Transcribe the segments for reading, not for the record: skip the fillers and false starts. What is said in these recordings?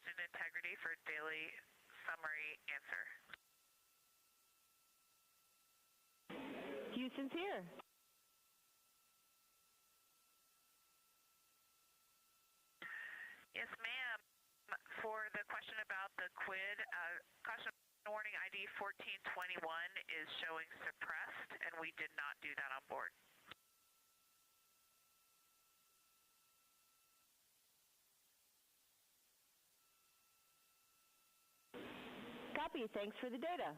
and integrity for daily summary answer. Houston's here. Yes, ma'am. For the question about the quid, caution warning ID 1421 is showing suppressed, and we did not do that on board. Copy. Thanks for the data.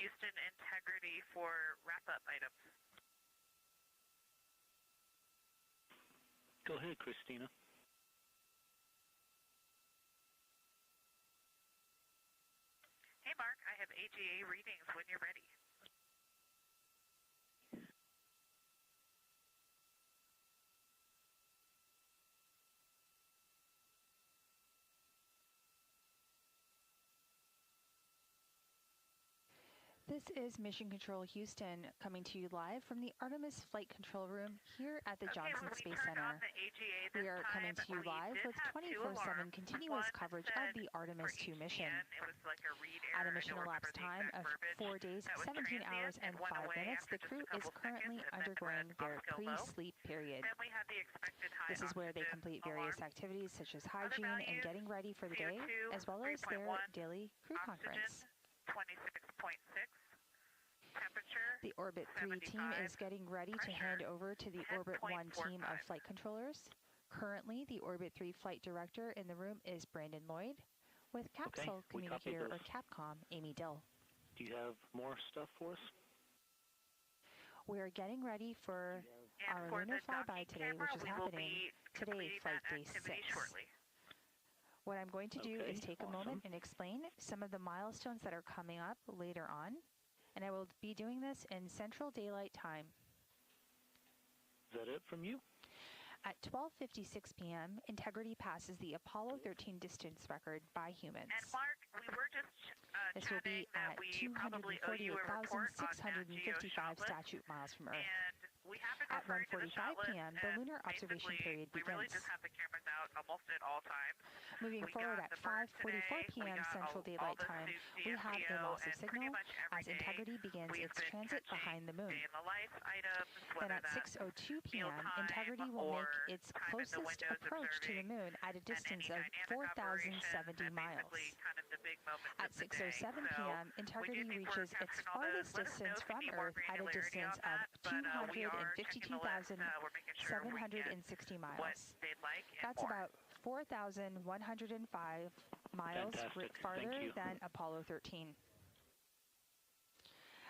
Houston integrity for wrap-up items. Go ahead, Christina. Hey, Mark, I have AGA readings when you're ready. This is Mission Control Houston coming to you live from the Artemis Flight Control Room here at the Johnson Space Center. We are coming to you live with 24/7 continuous coverage of the Artemis 2 mission. At a mission elapsed time of 4 days, 17 hours, and 5 minutes, the crew is currently undergoing their pre-sleep period. This is where they complete various activities such as hygiene and getting ready for the day, as well as their daily crew conference. 26.6. Temperature. The Orbit 3 team is getting ready to hand over to the Orbit 1 team of flight controllers. Currently, the Orbit 3 flight director in the room is Brandon Lloyd, with capsule communicator or Capcom Amy Dill. Do you have more stuff for us? We are getting ready for our lunar flyby today, which is happening today, flight day 6. Shortly. What I'm going to do is take a moment and explain some of the milestones that are coming up later on, and I will be doing this in Central Daylight Time. Is that it from you? At 12:56 p.m., Integrity passes the Apollo 13 distance record by humans. And Mark, we were just this will be at 248,655 statute miles from Earth. We haven't at 1:45 p.m., the lunar observation period begins. We really just have the cameras out almost at all times. Moving forward at 5:44 p.m. Central Daylight Time, we have a loss of signal as Integrity begins its transit behind the moon. Then at 6:02 p.m., Integrity will make its closest approach to the moon at a distance of 4,070 miles. At 6:07 p.m., Integrity reaches its farthest distance from Earth at a distance of 252,760 miles. That's about 4,105 miles farther than Apollo 13.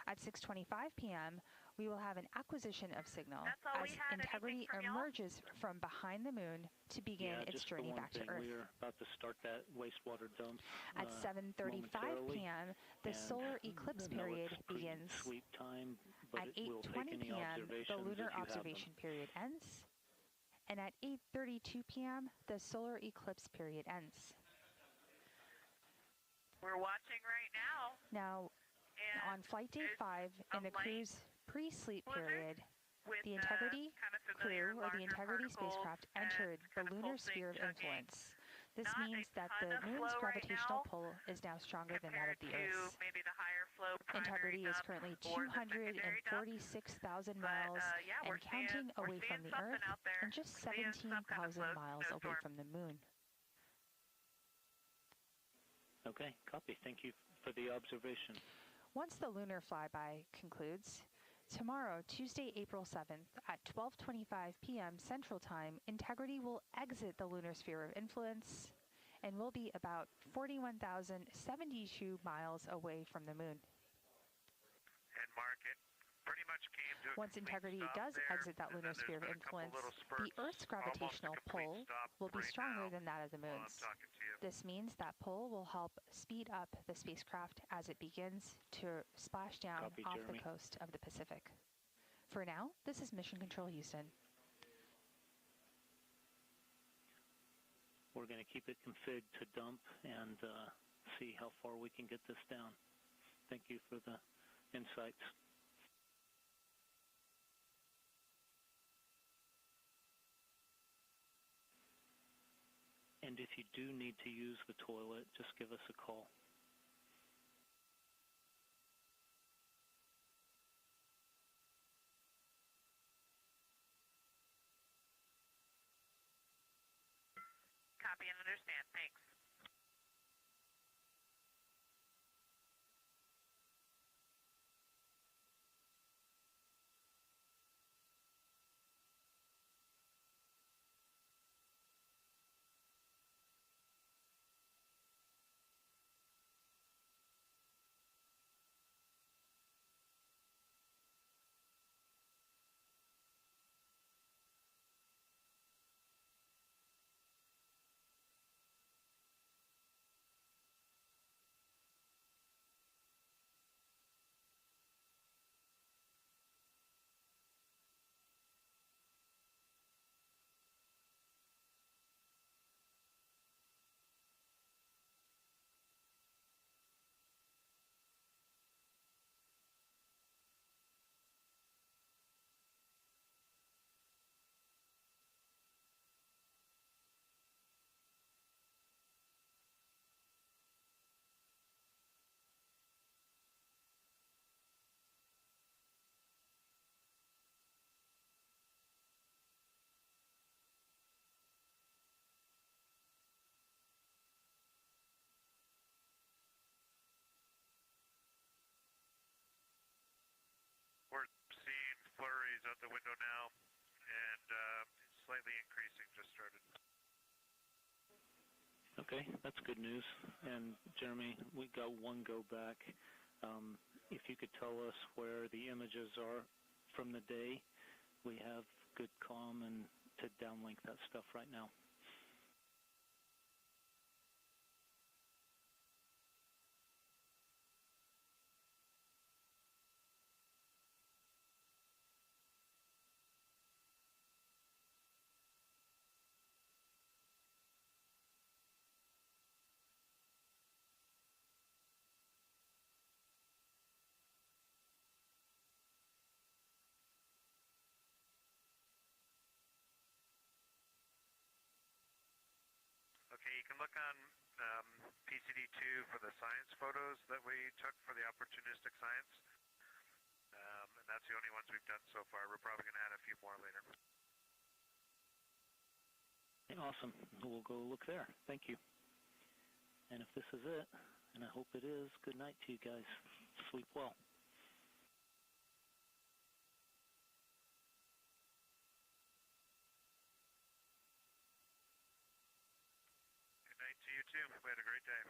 At 6:25 p.m., we will have an acquisition of signal as Integrity emerges from behind the moon to begin its journey back to Earth. We're about to start that wastewater dump. At 7:35 p.m., the solar eclipse period begins. At 8:20 p.m., the lunar observation period ends. And at 8:32 p.m., the solar eclipse period ends. We're watching right now. Now, on flight day 5 in the crew's pre-sleep period, the Integrity crew or the Integrity spacecraft entered the lunar sphere of influence. This means that the moon's gravitational pull is now stronger than that of the Earth's. Integrity is currently 246,000 miles and counting away from the Earth and just 17,000 miles away from the moon. Okay, copy. Thank you for the observation. Once the lunar flyby concludes, tomorrow, Tuesday, April 7th, at 12:25 p.m. Central Time, Integrity will exit the lunar sphere of influence and will be about 41,072 miles away from the moon. And Mark, it pretty much came to once Integrity does exit that lunar sphere of influence, the Earth's gravitational pull will be stronger than that of the moon's. This means that pull will help speed up the spacecraft as it begins to splash down off the coast of the Pacific. For now, this is Mission Control Houston. We're going to keep it configured to dump and see how far we can get this down. Thank you for the insights. And if you do need to use the toilet, just give us a call. Copy and understand. Thanks. is out the window now, and slightly increasing, just started. Okay, that's good news. And Jeremy, we got one go back. If you could tell us where the images are from the day, we have good comm and to downlink that stuff right now. Okay, you can look on PCD2 for the science photos that we took for the opportunistic science. And that's the only ones we've done so far. We're probably going to add a few more later. Okay, awesome. We'll go look there. Thank you. And if this is it, and I hope it is, good night to you guys. Sleep well. Good night to you too. We had a great day.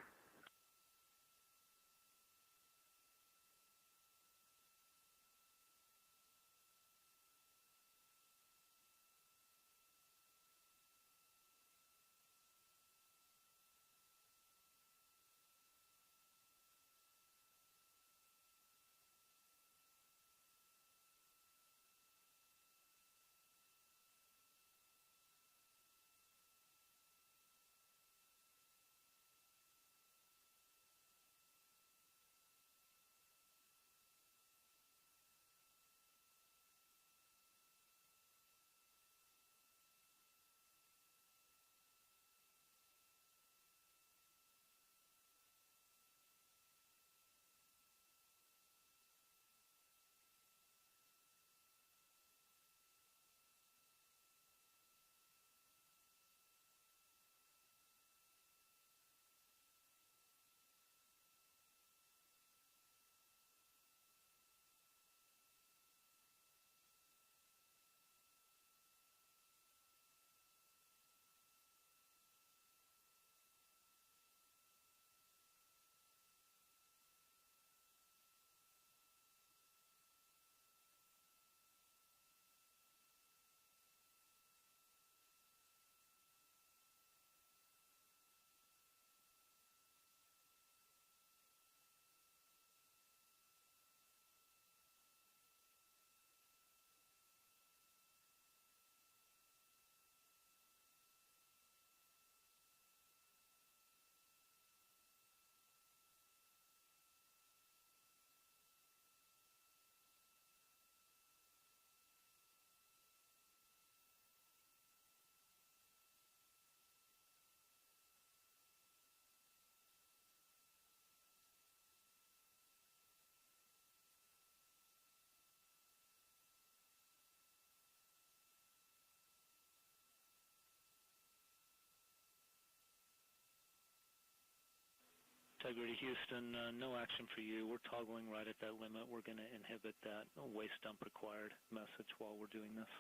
Integrity Houston, no action for you. We're toggling right at that limit. We're going to inhibit that waste dump required message while we're doing this.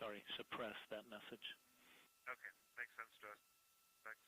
Sorry, suppress that message. Okay, makes sense to us. Thanks.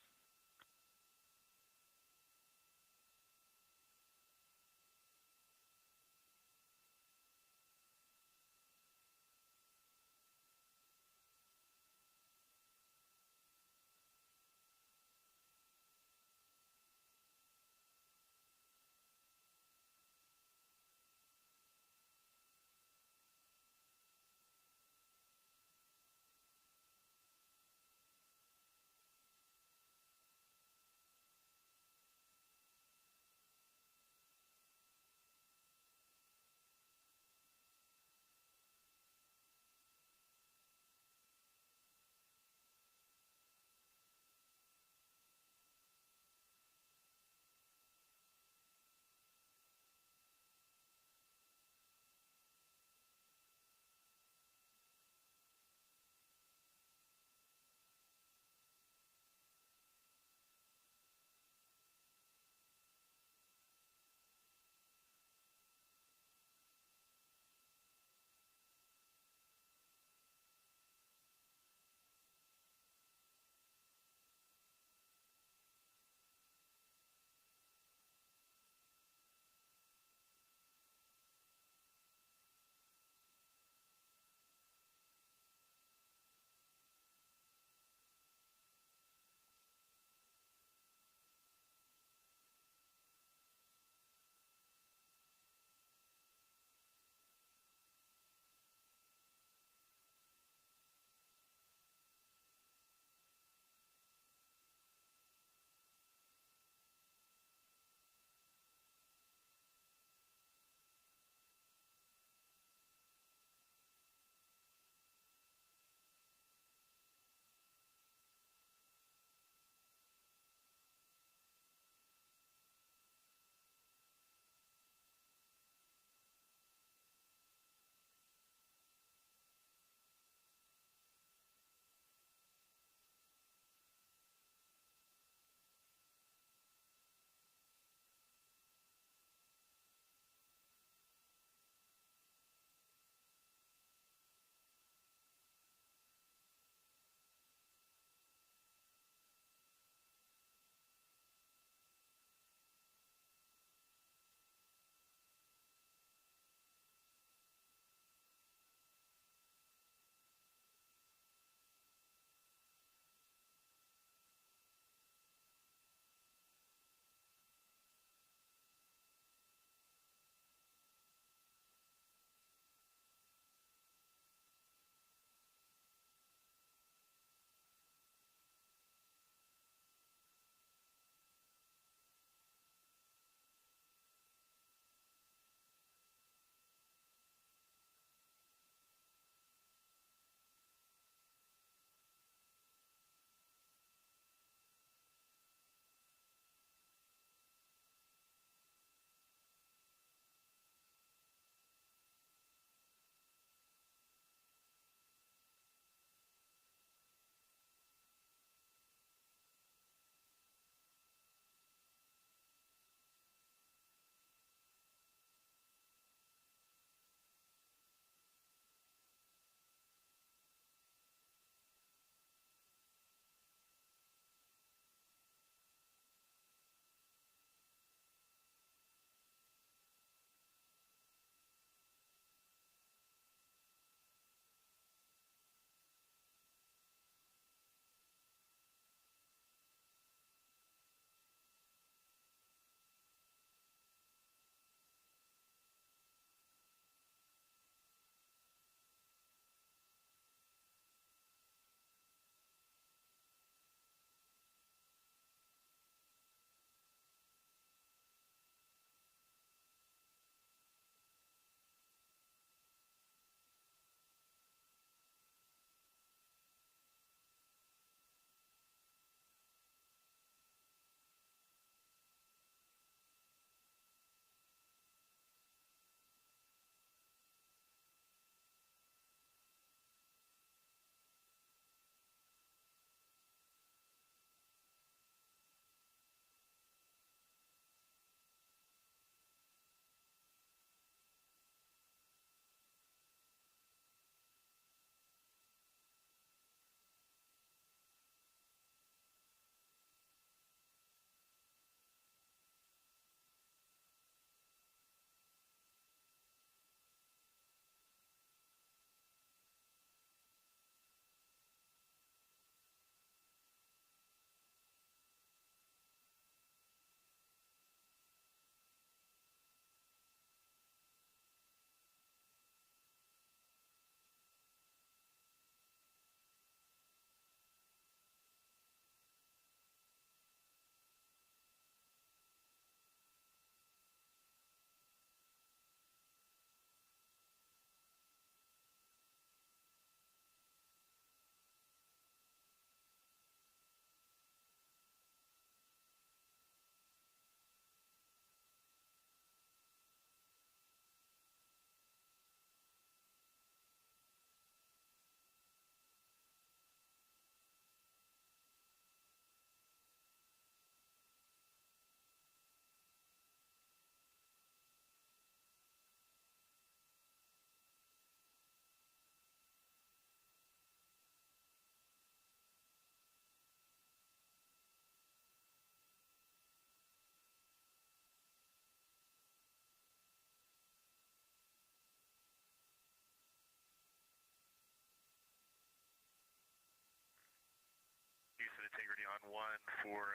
integrity on one for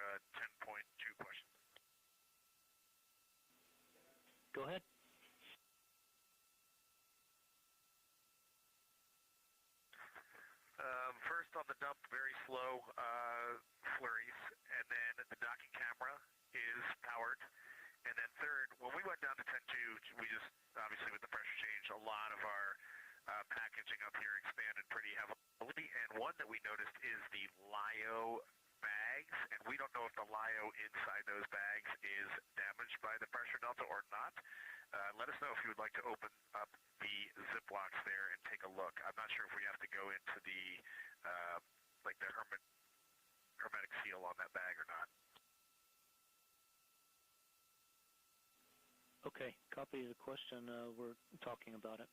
10.2 question. Go ahead. First on the dump, very slow flurries, and then the docking camera is powered. And then third, when we went down to 10.2, we just, obviously with the pressure change, a lot of our packaging up here expanded pretty heavily. And one that we noticed is the LIO bags, and we don't know if the LIO inside those bags is damaged by the pressure delta or not. Let us know if you would like to open up the Ziplocs there and take a look. I'm not sure if we have to go into the like the hermetic seal on that bag or not. Okay, copy the question. We're talking about it.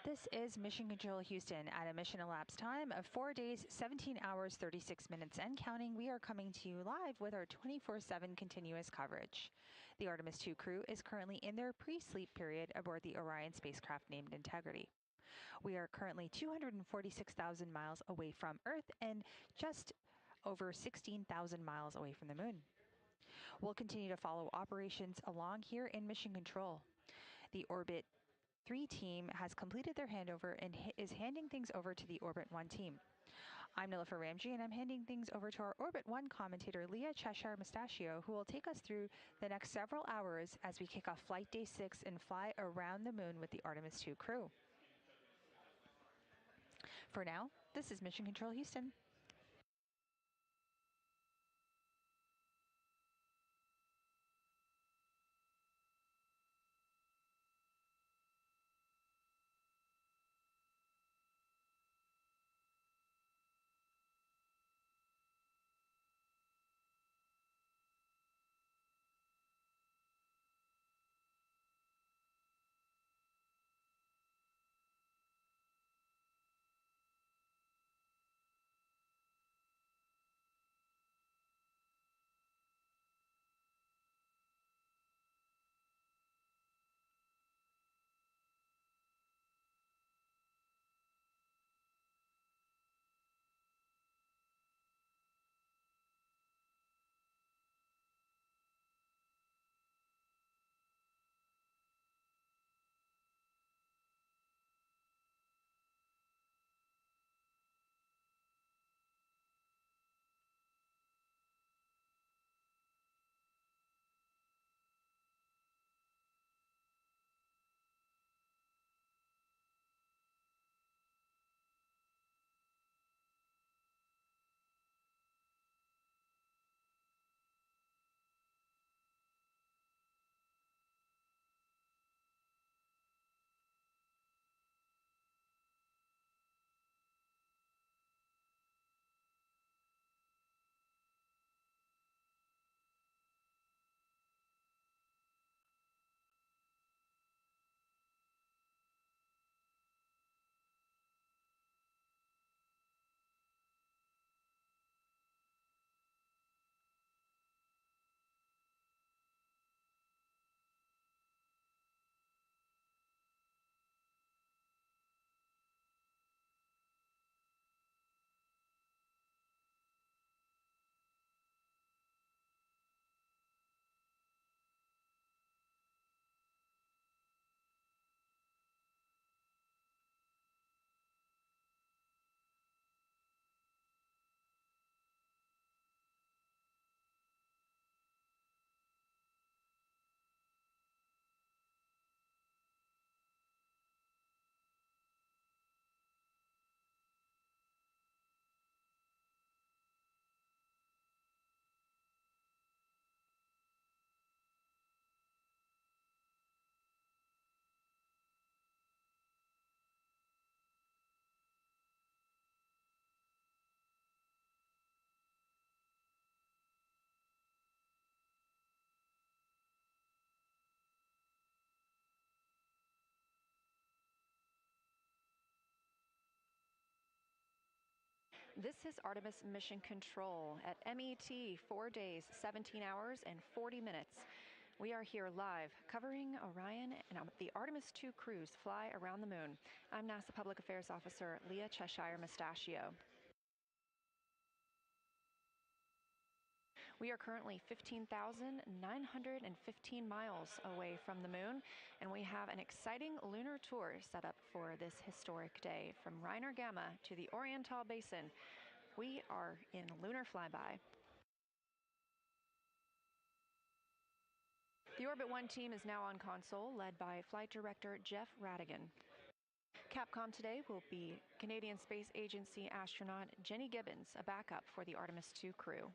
This is Mission Control Houston at a mission elapsed time of 4 days, 17 hours, 36 minutes and counting. We are coming to you live with our 24/7 continuous coverage. The Artemis II crew is currently in their pre-sleep period aboard the Orion spacecraft named Integrity. We are currently 246,000 miles away from Earth and just over 16,000 miles away from the moon. We'll continue to follow operations along here in Mission Control. The Orbit 3 team has completed their handover and is handing things over to the Orbit 1 team. I'm Nilofer Ramji, and I'm handing things over to our Orbit 1 commentator, Leah Cheshire Mustachio, who will take us through the next several hours as we kick off Flight Day 6 and fly around the moon with the Artemis II crew. For now, this is Mission Control Houston. This is Artemis Mission Control at MET, 4 days, 17 hours, and 40 minutes. We are here live covering Orion and the Artemis II crews fly around the moon. I'm NASA Public Affairs Officer Leah Cheshire Mustachio. We are currently 15,915 miles away from the moon, and we have an exciting lunar tour set up for this historic day. From Reiner Gamma to the Oriental Basin, we are in lunar flyby. The Orbit 1 team is now on console, led by Flight Director Jeff Radigan. Capcom today will be Canadian Space Agency astronaut Jenny Gibbons, a backup for the Artemis II crew.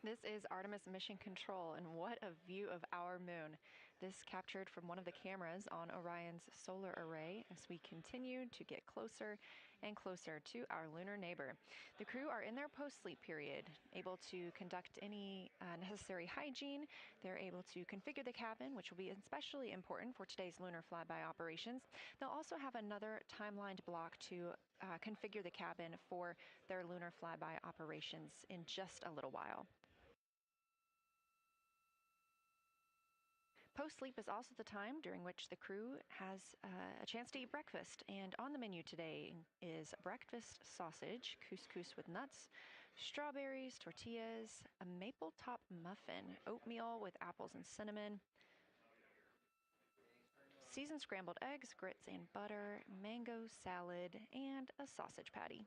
This is Artemis Mission Control, and what a view of our moon. This captured from one of the cameras on Orion's solar array as we continue to get closer and closer to our lunar neighbor. The crew are in their post-sleep period, able to conduct any necessary hygiene. They're able to configure the cabin, which will be especially important for today's lunar flyby operations. They'll also have another timelined block to configure the cabin for their lunar flyby operations in just a little while. Post-sleep is also the time during which the crew has a chance to eat breakfast. And on the menu today is breakfast sausage, couscous with nuts, strawberries, tortillas, a maple top muffin, oatmeal with apples and cinnamon, seasoned scrambled eggs, grits and butter, mango salad, and a sausage patty.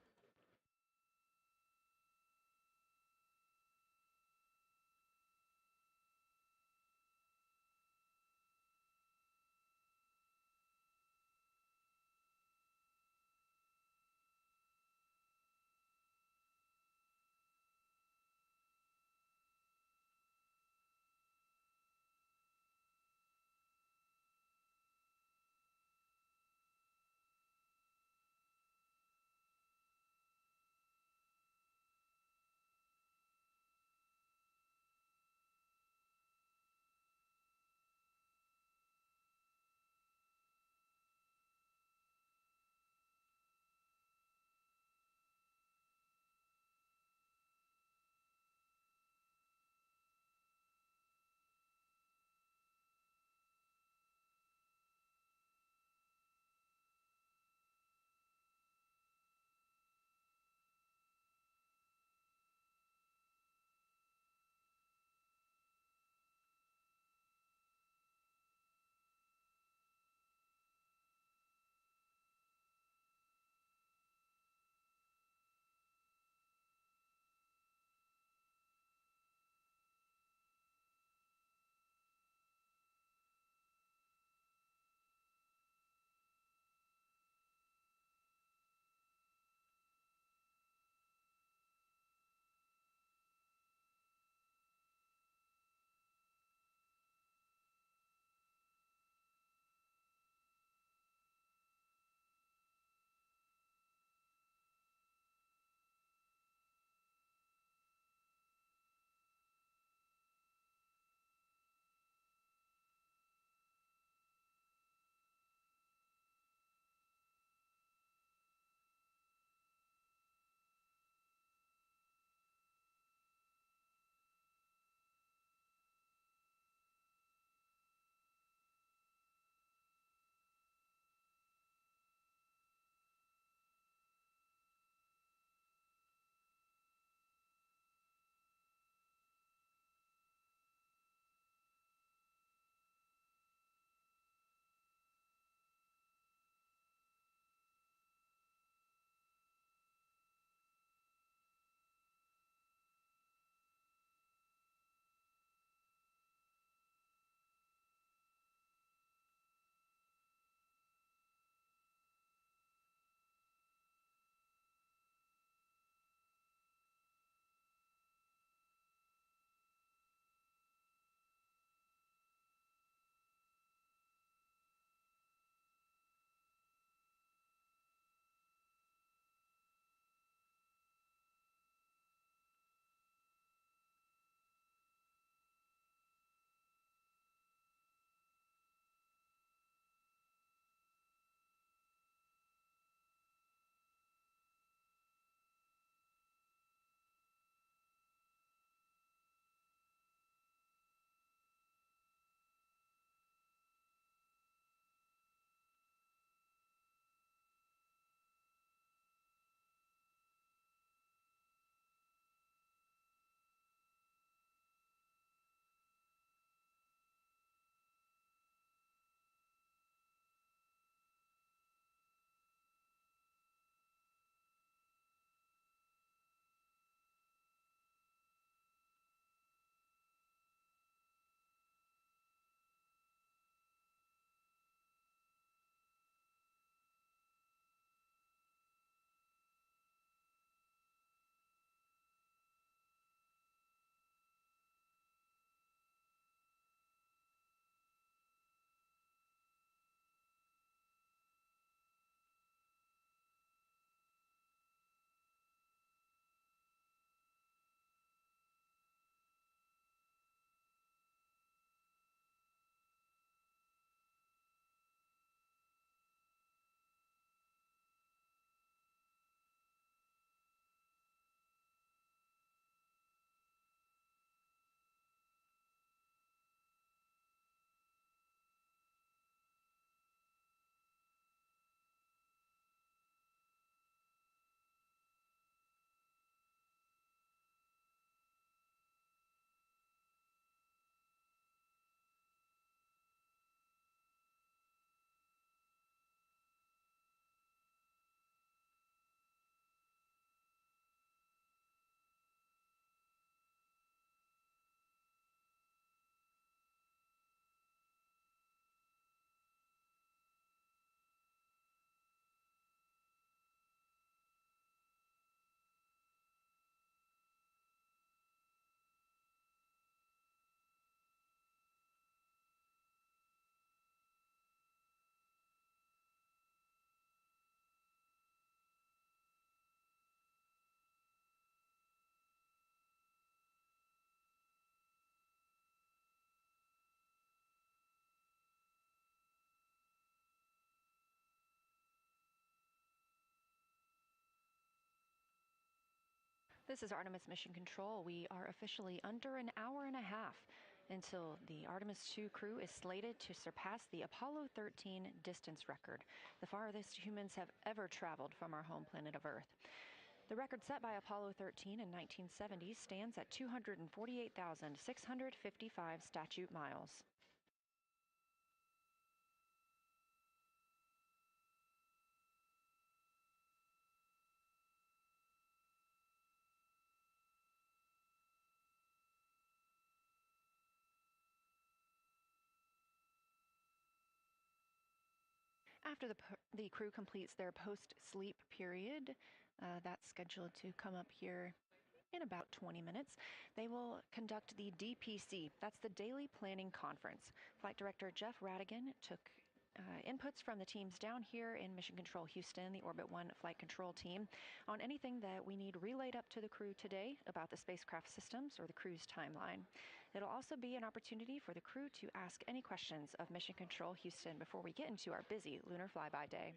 This is Artemis Mission Control. We are officially under an hour and a half until the Artemis 2 crew is slated to surpass the Apollo 13 distance record, the farthest humans have ever traveled from our home planet of Earth. The record set by Apollo 13 in 1970 stands at 248,655 statute miles. After the crew completes their post-sleep period, that's scheduled to come up here in about 20 minutes, they will conduct the DPC. That's the Daily Planning Conference. Flight Director Jeff Radigan took inputs from the teams down here in Mission Control Houston, the Orbit 1 flight control team, on anything that we need relayed up to the crew today about the spacecraft systems or the crew's timeline. It'll also be an opportunity for the crew to ask any questions of Mission Control Houston before we get into our busy lunar flyby day.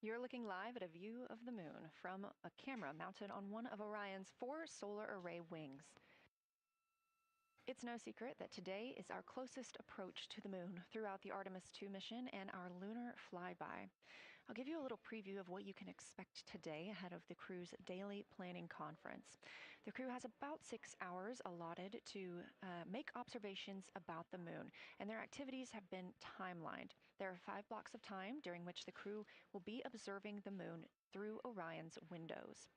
You're looking live at a view of the moon from a camera mounted on one of Orion's 4 solar array wings. It's no secret that today is our closest approach to the moon throughout the Artemis 2 mission and our lunar flyby. I'll give you a little preview of what you can expect today ahead of the crew's daily planning conference. The crew has about 6 hours allotted to make observations about the moon, and their activities have been timelined. There are 5 blocks of time during which the crew will be observing the moon through Orion's windows.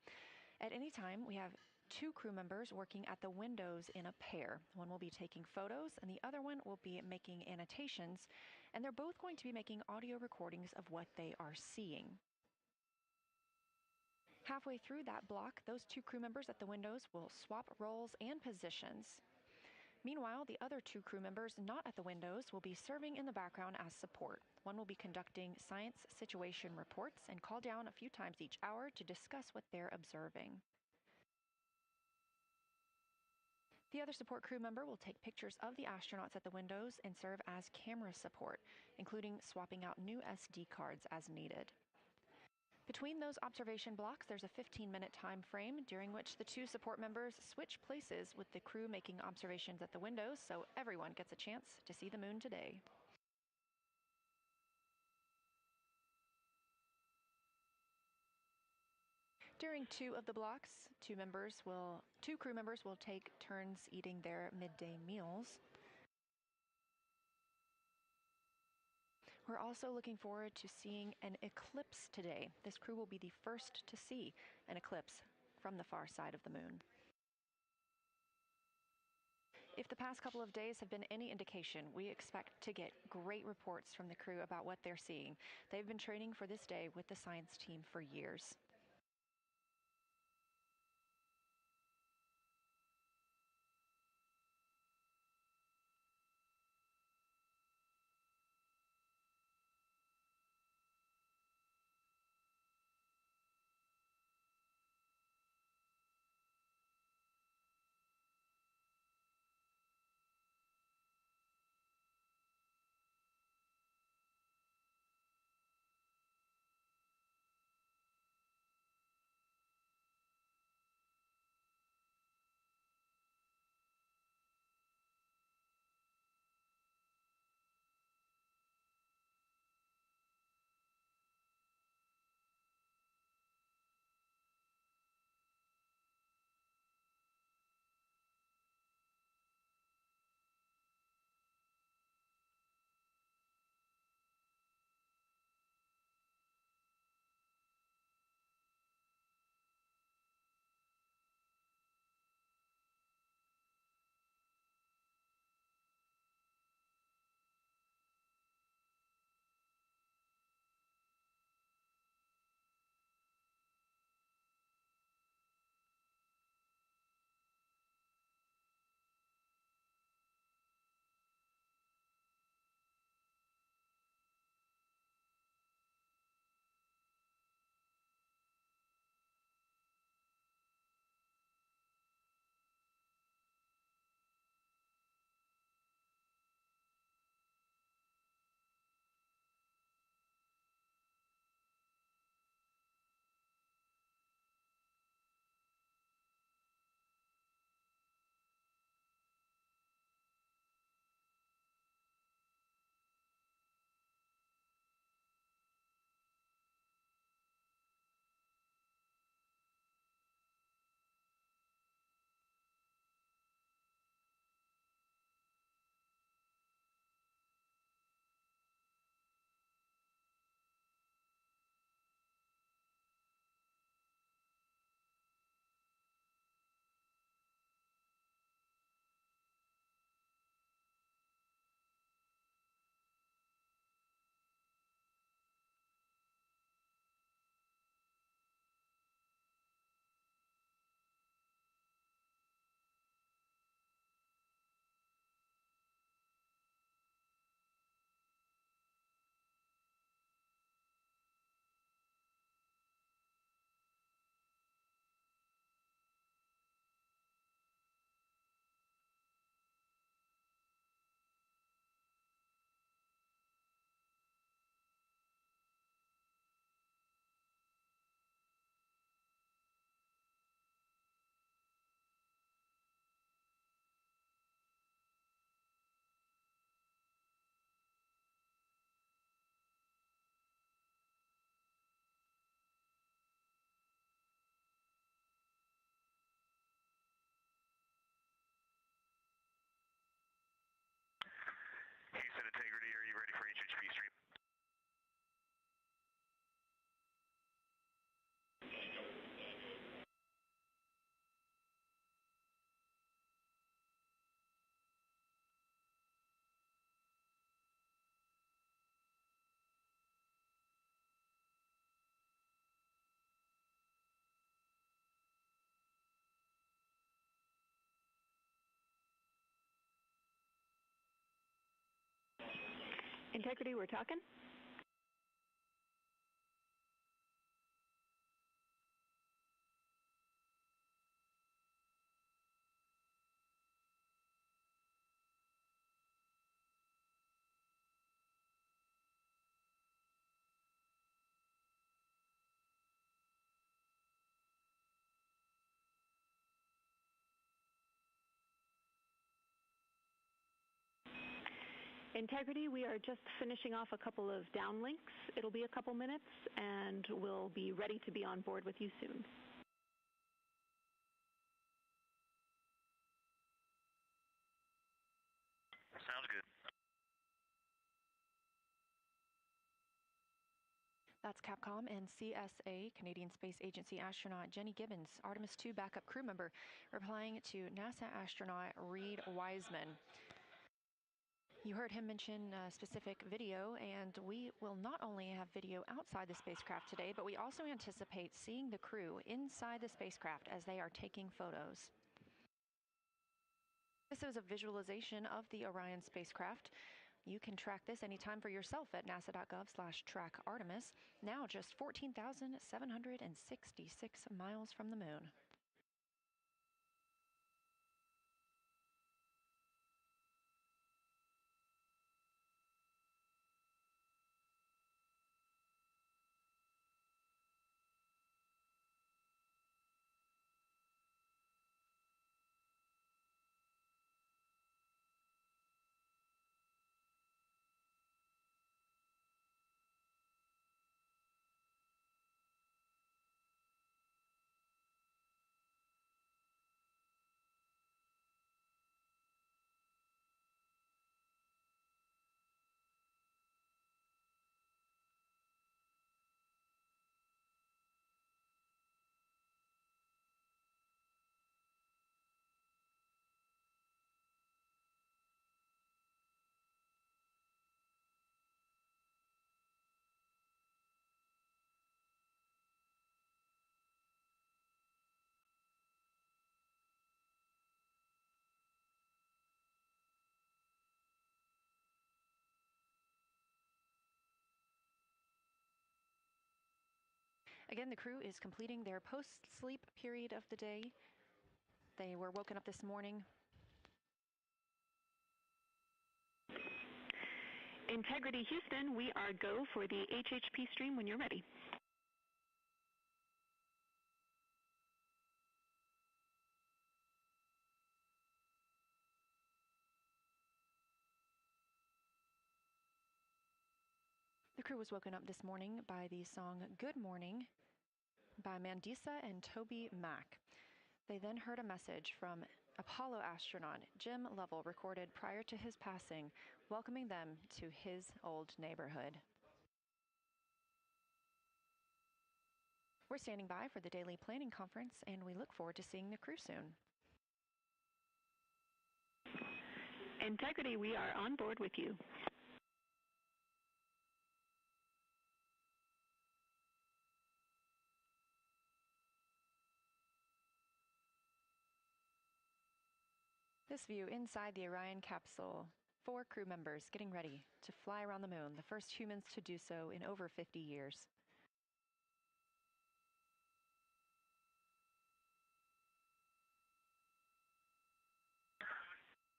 At any time, we have 2 crew members working at the windows in a pair. One will be taking photos and the other one will be making annotations, and they're both going to be making audio recordings of what they are seeing. Halfway through that block, those 2 crew members at the windows will swap roles and positions. Meanwhile, the other 2 crew members not at the windows will be serving in the background as support. One will be conducting science situation reports and call down a few times each hour to discuss what they're observing. The other support crew member will take pictures of the astronauts at the windows and serve as camera support, including swapping out new SD cards as needed. Between those observation blocks, there's a 15-minute time frame during which the 2 support members switch places with the crew making observations at the windows, so everyone gets a chance to see the moon today. During 2 of the blocks, 2 crew members will take turns eating their midday meals. We're also looking forward to seeing an eclipse today. This crew will be the first to see an eclipse from the far side of the moon. If the past couple of days have been any indication, we expect to get great reports from the crew about what they're seeing. They've been training for this day with the science team for years. Integrity, we're talking. Integrity, we are just finishing off a couple of downlinks. It'll be a couple minutes, and we'll be ready to be on board with you soon. Sounds good. That's Capcom and CSA, Canadian Space Agency astronaut Jenny Gibbons, Artemis II backup crew member, replying to NASA astronaut Reed Wiseman. You heard him mention a specific video, and we will not only have video outside the spacecraft today, but we also anticipate seeing the crew inside the spacecraft as they are taking photos. This is a visualization of the Orion spacecraft. You can track this anytime for yourself at nasa.gov/track-Artemis, now just 14,766 miles from the moon. Again, the crew is completing their post-sleep period of the day. They were woken up this morning. Integrity Houston, we are go for the HHP stream when you're ready. The crew was woken up this morning by the song Good Morning by Mandisa and Toby Mack. They then heard a message from Apollo astronaut Jim Lovell, recorded prior to his passing, welcoming them to his old neighborhood. We're standing by for the daily planning conference, and we look forward to seeing the crew soon. Integrity, we are on board with you. This view inside the Orion capsule, 4 crew members getting ready to fly around the moon, the first humans to do so in over 50 years.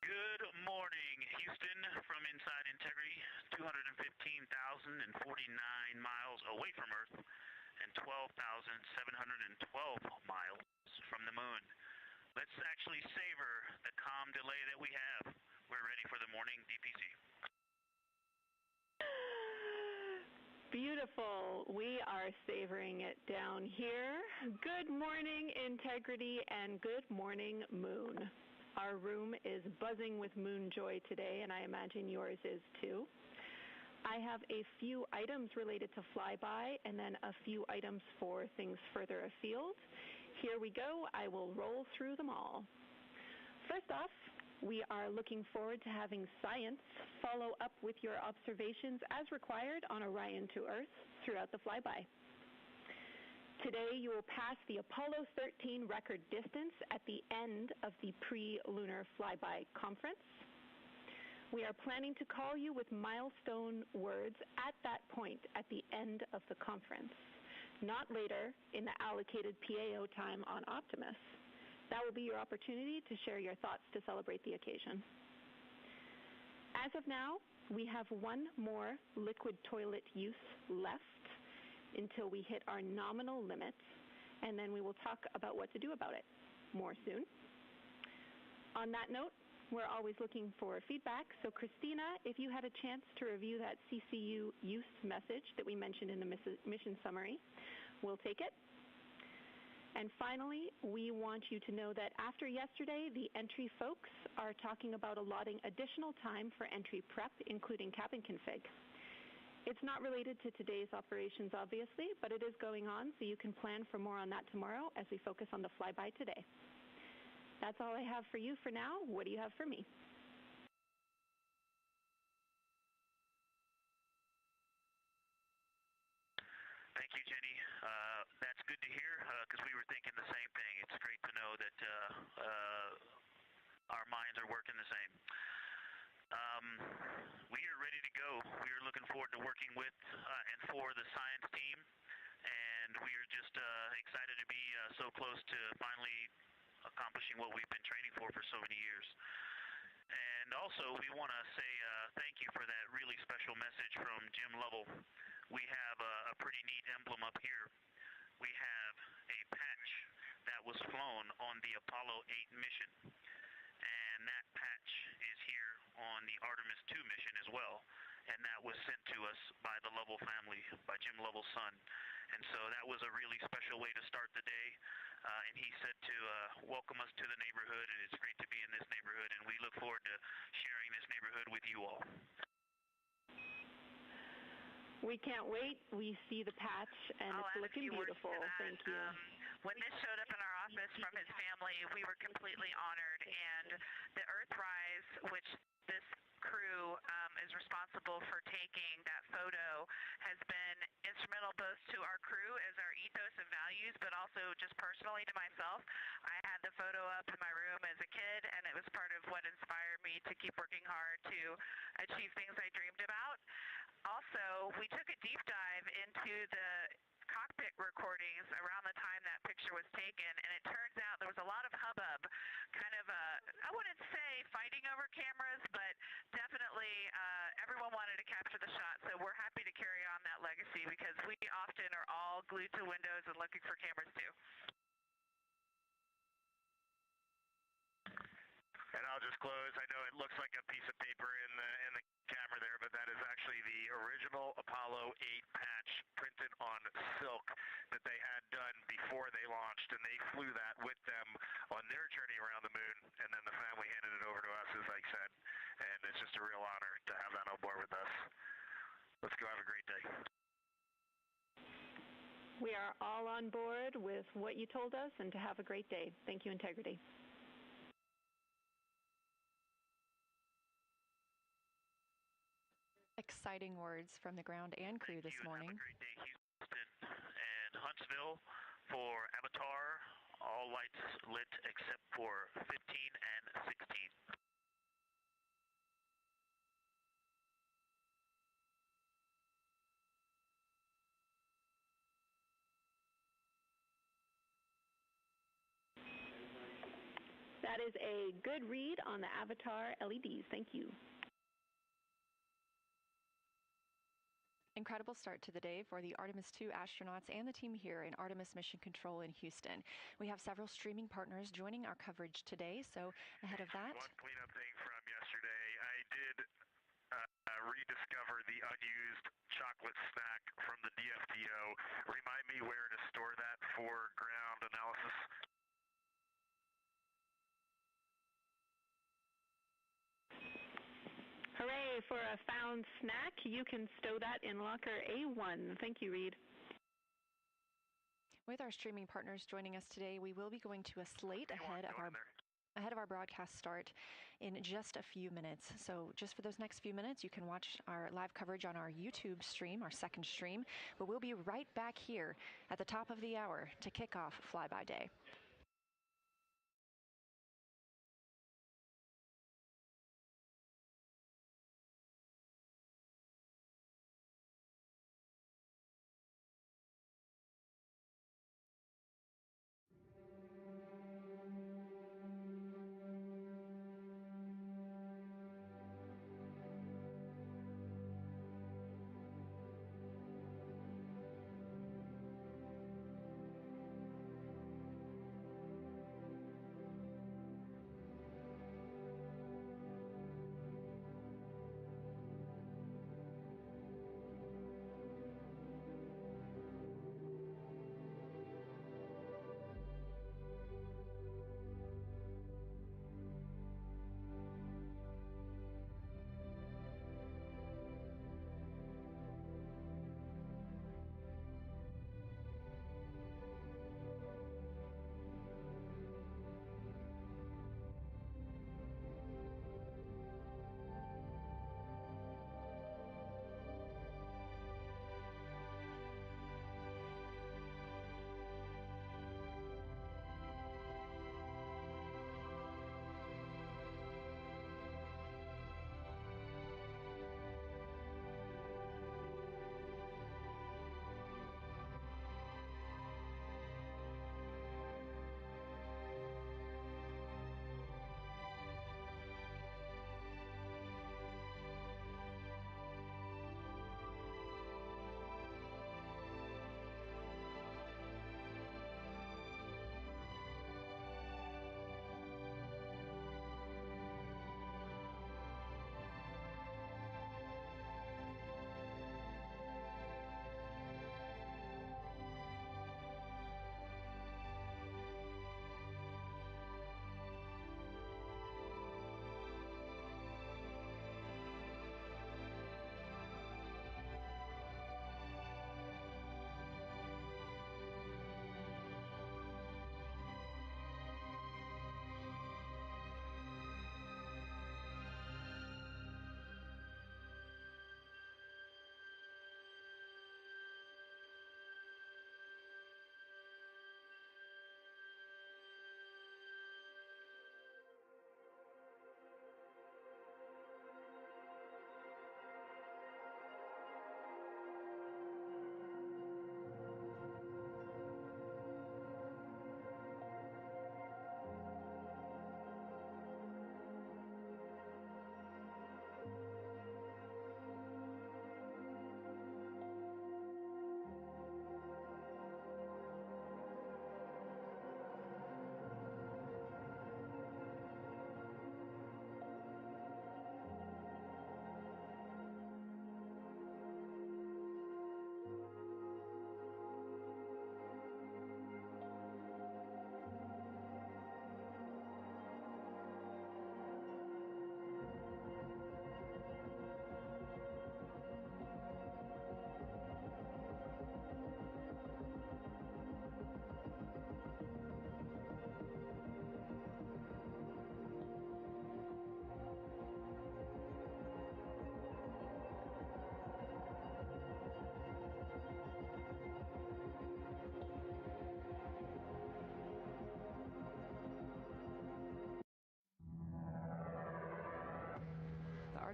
Good morning, Houston, from inside Integrity, 215,049 miles away from Earth and 12,712 miles from the moon. Let's actually savor the calm delay that we have. We're ready for the morning DPC. Beautiful. We are savoring it down here. Good morning, Integrity, and good morning, Moon. Our room is buzzing with moon joy today, and I imagine yours is too. I have a few items related to flyby and then a few items for things further afield. Here we go. I will roll through them all. First off, we are looking forward to having science follow up with your observations as required on Orion to Earth throughout the flyby. Today, you will pass the Apollo 13 record distance at the end of the pre-lunar flyby conference. We are planning to call you with milestone words at that point at the end of the conference, not later in the allocated PAO time on Optimus. That will be your opportunity to share your thoughts to celebrate the occasion. As of now, we have one more liquid toilet use left until we hit our nominal limits, and then we will talk about what to do about it more soon. On that note, we're always looking for feedback, so Christina, if you had a chance to review that CCU use message that we mentioned in the mission summary, we'll take it. And finally, we want you to know that after yesterday, the entry folks are talking about allotting additional time for entry prep, including cabin config. It's not related to today's operations, obviously, but it is going on, so you can plan for more on that tomorrow as we focus on the flyby today. That's all I have for you for now. What do you have for me? Thank you, Jenny. That's good to hear because we were thinking the same thing. It's great to know that our minds are working the same. We are ready to go. We are looking forward to working with and for the science team, and we are just excited to be so close to finally accomplishing what we've been training for so many years. And also, we want to say thank you for that really special message from Jim Lovell. We have a pretty neat emblem up here. We have a patch that was flown on the Apollo 8 mission, and that patch is here on the Artemis 2 mission as well, and that was sent to us by the Lovell family, by Jim Lovell's son. And so that was a really special way to start the day, and he said to welcome us to the neighborhood, and it's great to be in this neighborhood, and we look forward to sharing this neighborhood with you all. We can't wait. We see the patch, and it's looking beautiful. Thank you. When this showed up in our office from his family, we were completely honored, and the Earthrise, which this crew is responsible for taking that photo, has been instrumental both to our crew as our ethos and values, but also just personally to myself. I had the photo up in my room as a kid, and it was part of what inspired me to keep working hard to achieve things I dreamed about. Also, we took a deep dive into the cockpit recordings around the time that picture was taken, and it turns out there was a lot of hubbub, kind of I wouldn't say fighting over cameras, but definitely everyone wanted to capture the shot, so we're happy to carry on that legacy because we often are all glued to windows and looking for cameras too. And I'll just close. I know it looks like a piece of paper in the camera there, but that is actually the original Apollo 8 patch printed on silk that they had done before they launched, and they flew that with them on their journey around the moon, and then the family handed it over to us, as I said, and it's just a real honor to have that on board with us. Let's go have a great day. We are all on board with what you told us, and to have a great day. Thank you, Integrity. Exciting words from the ground and crew this morning. Have a great day, Houston and Huntsville. For Avatar, all lights lit except for 15 and 16. That is a good read on the Avatar LEDs. Thank you. Incredible start to the day for the Artemis 2 astronauts and the team here in Artemis Mission Control in Houston. We have several streaming partners joining our coverage today, so ahead of that... One cleanup thing from yesterday, I did rediscover the unused chocolate snack from the DFDO. Remind me where to store that for ground analysis. Hooray for a found snack. You can stow that in locker A1. Thank you, Reed. With our streaming partners joining us today, we will be going to a slate ahead of our broadcast start in just a few minutes. So just for those next few minutes, you can watch our live coverage on our YouTube stream, our second stream, but we'll be right back here at the top of the hour to kick off Flyby Day.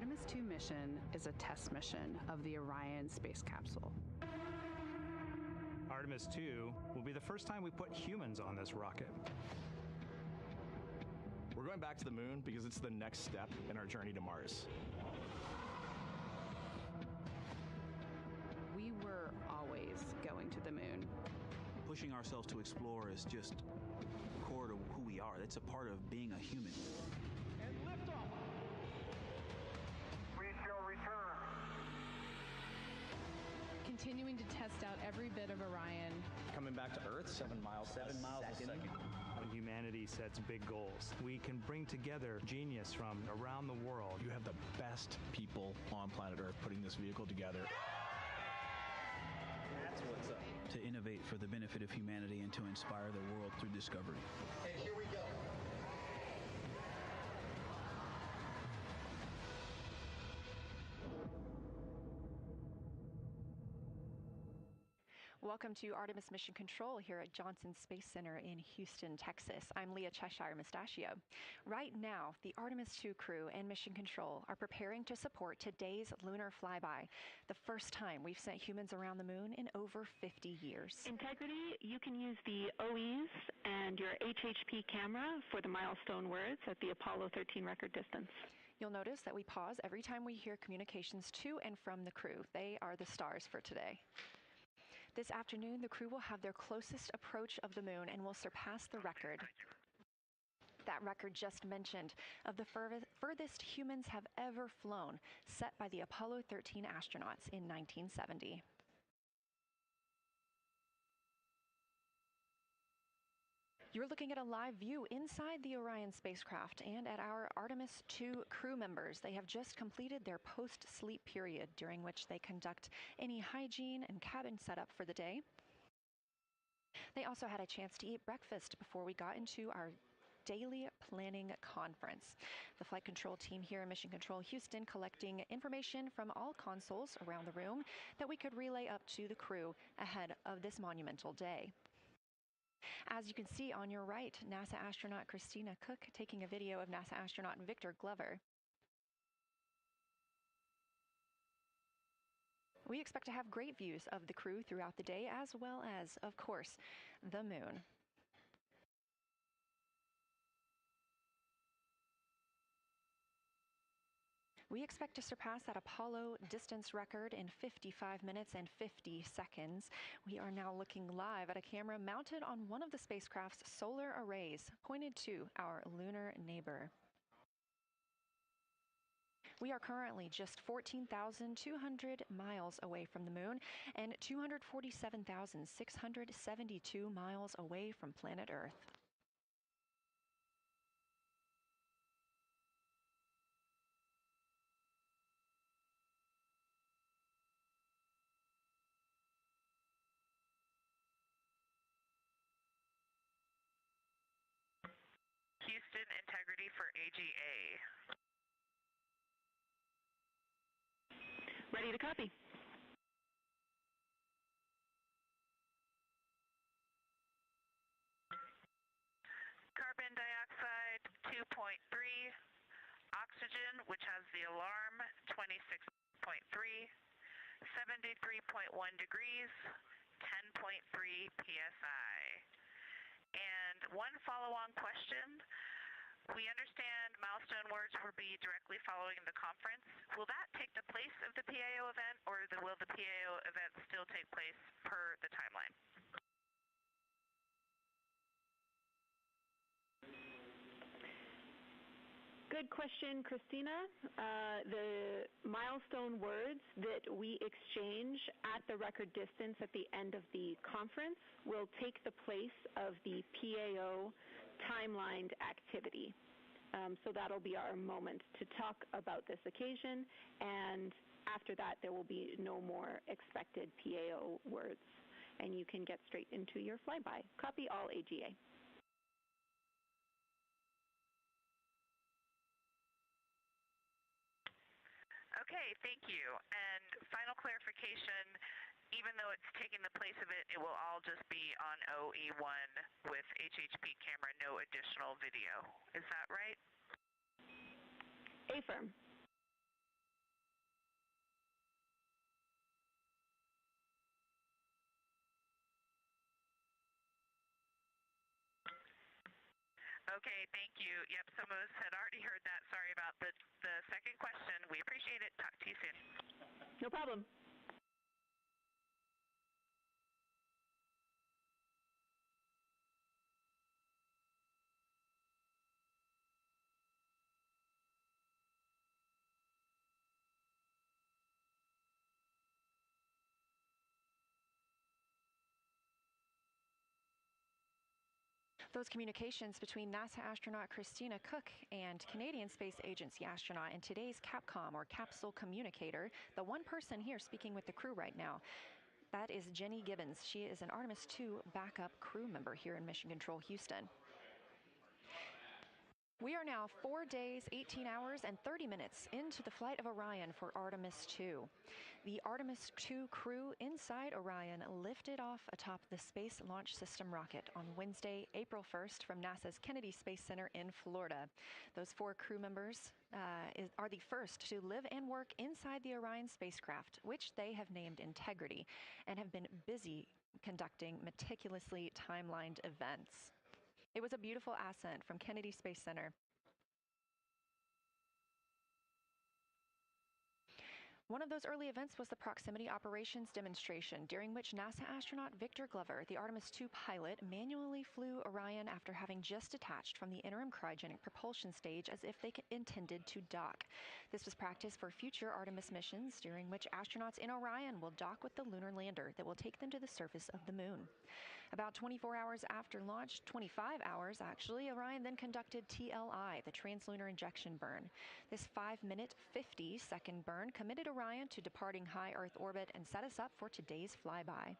Artemis 2 mission is a test mission of the Orion space capsule. Artemis 2 will be the first time we put humans on this rocket. We're going back to the moon because it's the next step in our journey to Mars. We were always going to the moon. Pushing ourselves to explore is just core to who we are. That's a part of being a human. And liftoff. We shall return. Continuing to test out every bit of Orion. Coming back to Earth, 7 miles a second. When humanity sets big goals, we can bring together genius from around the world. You have the best people on planet Earth putting this vehicle together. That's what's up. To innovate for the benefit of humanity and to inspire the world through discovery. And here we go. Welcome to Artemis Mission Control here at Johnson Space Center in Houston, Texas. I'm Leah Cheshire Mustachio. Right now, the Artemis 2 crew and Mission Control are preparing to support today's lunar flyby, the first time we've sent humans around the moon in over 50 years. Integrity, you can use the OEs and your HHP camera for the milestone words at the Apollo 13 record distance. You'll notice that we pause every time we hear communications to and from the crew. They are the stars for today. This afternoon, the crew will have their closest approach of the moon and will surpass the record. That record just mentioned of the furthest humans have ever flown, set by the Apollo 13 astronauts in 1970. You're looking at a live view inside the Orion spacecraft and at our Artemis 2 crew members. They have just completed their post-sleep period, during which they conduct any hygiene and cabin setup for the day. They also had a chance to eat breakfast before we got into our daily planning conference. The flight control team here in Mission Control Houston collecting information from all consoles around the room that we could relay up to the crew ahead of this monumental day. As you can see on your right, NASA astronaut Christina Cook taking a video of NASA astronaut Victor Glover. We expect to have great views of the crew throughout the day, as well as, of course, the moon. We expect to surpass that Apollo distance record in 55 minutes and 50 seconds. We are now looking live at a camera mounted on one of the spacecraft's solar arrays, pointed to our lunar neighbor. We are currently just 14,200 miles away from the moon and 247,672 miles away from planet Earth. Houston, integrity for AGA. Ready to copy. Carbon dioxide 2.3, oxygen, which has the alarm, 26.3, 73.1 degrees, 10.3 psi. And one follow-on question. We understand milestone words will be directly following the conference. Will that take the place of the PAO event, or will the PAO event still take place per the timeline? Good question, Christina. The milestone words that we exchange at the record distance at the end of the conference will take the place of the PAO timelined activity. So that'll be our moment to talk about this occasion, and after that there will be no more expected PAO words, and you can get straight into your flyby. Copy all AGA. Okay, thank you. And final clarification, even though it's taking the place of it, it will all just be on OE1 with HHP camera, no additional video. Is that right? Affirm. Okay, thank you. Yep, some of us had already heard that. Sorry about the second question. We appreciate it. Talk to you soon. No problem. Those communications between NASA astronaut Christina Cook and Canadian Space Agency astronaut and today's Capcom, or capsule communicator, the one person here speaking with the crew right now, that is Jenny Gibbons. She is an Artemis II backup crew member here in Mission Control Houston. We are now 4 days, 18 hours, and 30 minutes into the flight of Orion for Artemis II. The Artemis II crew inside Orion lifted off atop the Space Launch System rocket on Wednesday, April 1st from NASA's Kennedy Space Center in Florida. Those 4 crew members are the first to live and work inside the Orion spacecraft, which they have named Integrity, and have been busy conducting meticulously timelined events. It was a beautiful ascent from Kennedy Space Center. One of those early events was the proximity operations demonstration, during which NASA astronaut Victor Glover, the Artemis II pilot, manually flew Orion after having just detached from the interim cryogenic propulsion stage as if they intended to dock. This was practice for future Artemis missions, during which astronauts in Orion will dock with the lunar lander that will take them to the surface of the moon. About 24 hours after launch, 25 hours actually, Orion then conducted TLI, the translunar injection burn. This 5-minute, 50-second burn committed Orion to departing high Earth orbit and set us up for today's flyby.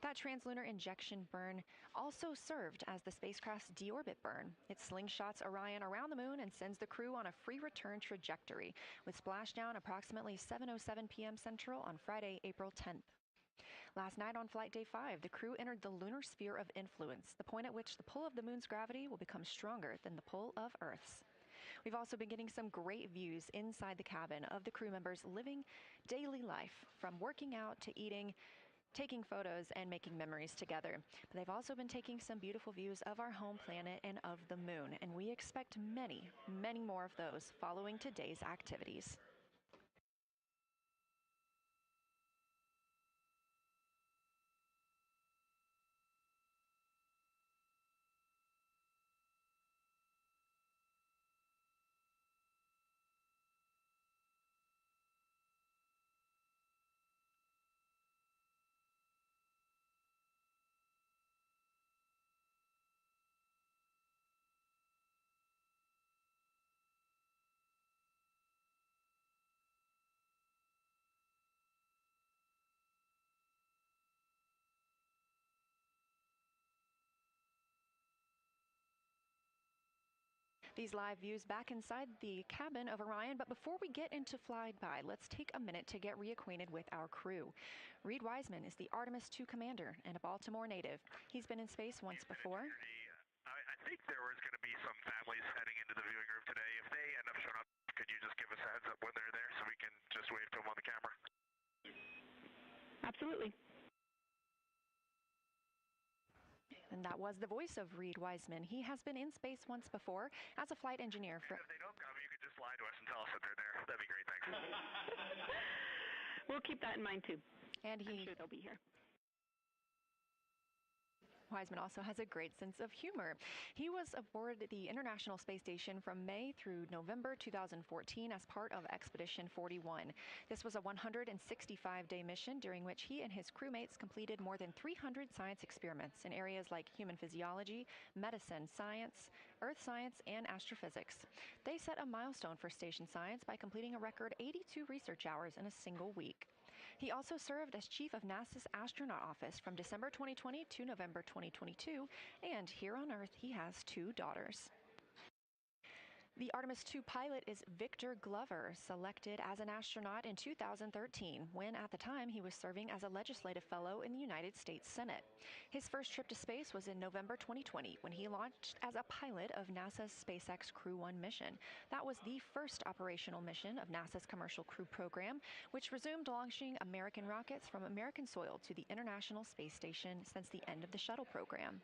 That translunar injection burn also served as the spacecraft's deorbit burn. It slingshots Orion around the moon and sends the crew on a free return trajectory, with splashdown approximately 7:07 p.m. Central on Friday, April 10th. Last night on Flight Day 5, the crew entered the lunar sphere of influence, the point at which the pull of the moon's gravity will become stronger than the pull of Earth's. We've also been getting some great views inside the cabin of the crew members living daily life, from working out to eating, taking photos, and making memories together. But they've also been taking some beautiful views of our home planet and of the moon, and we expect many, many more of those following today's activities. These live views back inside the cabin of Orion, but before we get into flyby, let's take a minute to get reacquainted with our crew. Reed Wiseman is the Artemis II commander and a Baltimore native. He's been in space once before. I think there was going to be some families heading into the viewing room today. If they end up showing up, could you just give us a heads up when they're there so we can just wave to them on the camera? Absolutely. And that was the voice of Reed Wiseman. He has been in space once before as a flight engineer. And if they don't come, you could just lie to us and tell us that they're there. That'd be great, thanks. We'll keep that in mind, too. And I'm sure they'll be here. Wiseman also has a great sense of humor. He was aboard the International Space Station from May through November 2014 as part of Expedition 41. This was a 165-day mission during which he and his crewmates completed more than 300 science experiments in areas like human physiology, medicine, science, earth science, and astrophysics. They set a milestone for station science by completing a record 82 research hours in a single week. He also served as chief of NASA's astronaut office from December 2020 to November 2022, and here on Earth he has 2 daughters. The Artemis II pilot is Victor Glover, selected as an astronaut in 2013, when at the time he was serving as a legislative fellow in the United States Senate. His first trip to space was in November 2020, when he launched as a pilot of NASA's SpaceX Crew 1 mission. That was the first operational mission of NASA's Commercial Crew program, which resumed launching American rockets from American soil to the International Space Station since the end of the shuttle program.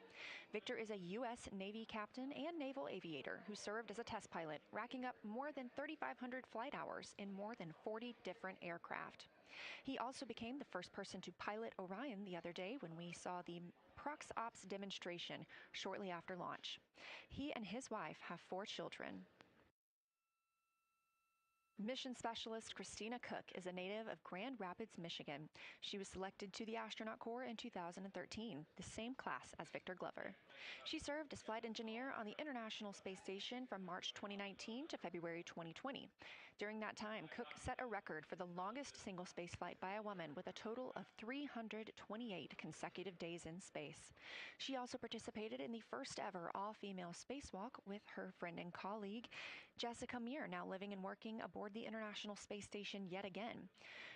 Victor is a U.S. Navy captain and naval aviator who served as a test pilot, racking up more than 3,500 flight hours in more than 40 different aircraft. He also became the first person to pilot Orion the other day when we saw the Prox Ops demonstration shortly after launch. He and his wife have 4 children. Mission Specialist Christina Cook is a native of Grand Rapids, Michigan. She was selected to the Astronaut Corps in 2013, the same class as Victor Glover. She served as flight engineer on the International Space Station from March 2019 to February 2020. During that time, Cook set a record for the longest single spaceflight by a woman with a total of 328 consecutive days in space. She also participated in the first ever all-female spacewalk with her friend and colleague, Jessica Meir, now living and working aboard the International Space Station yet again.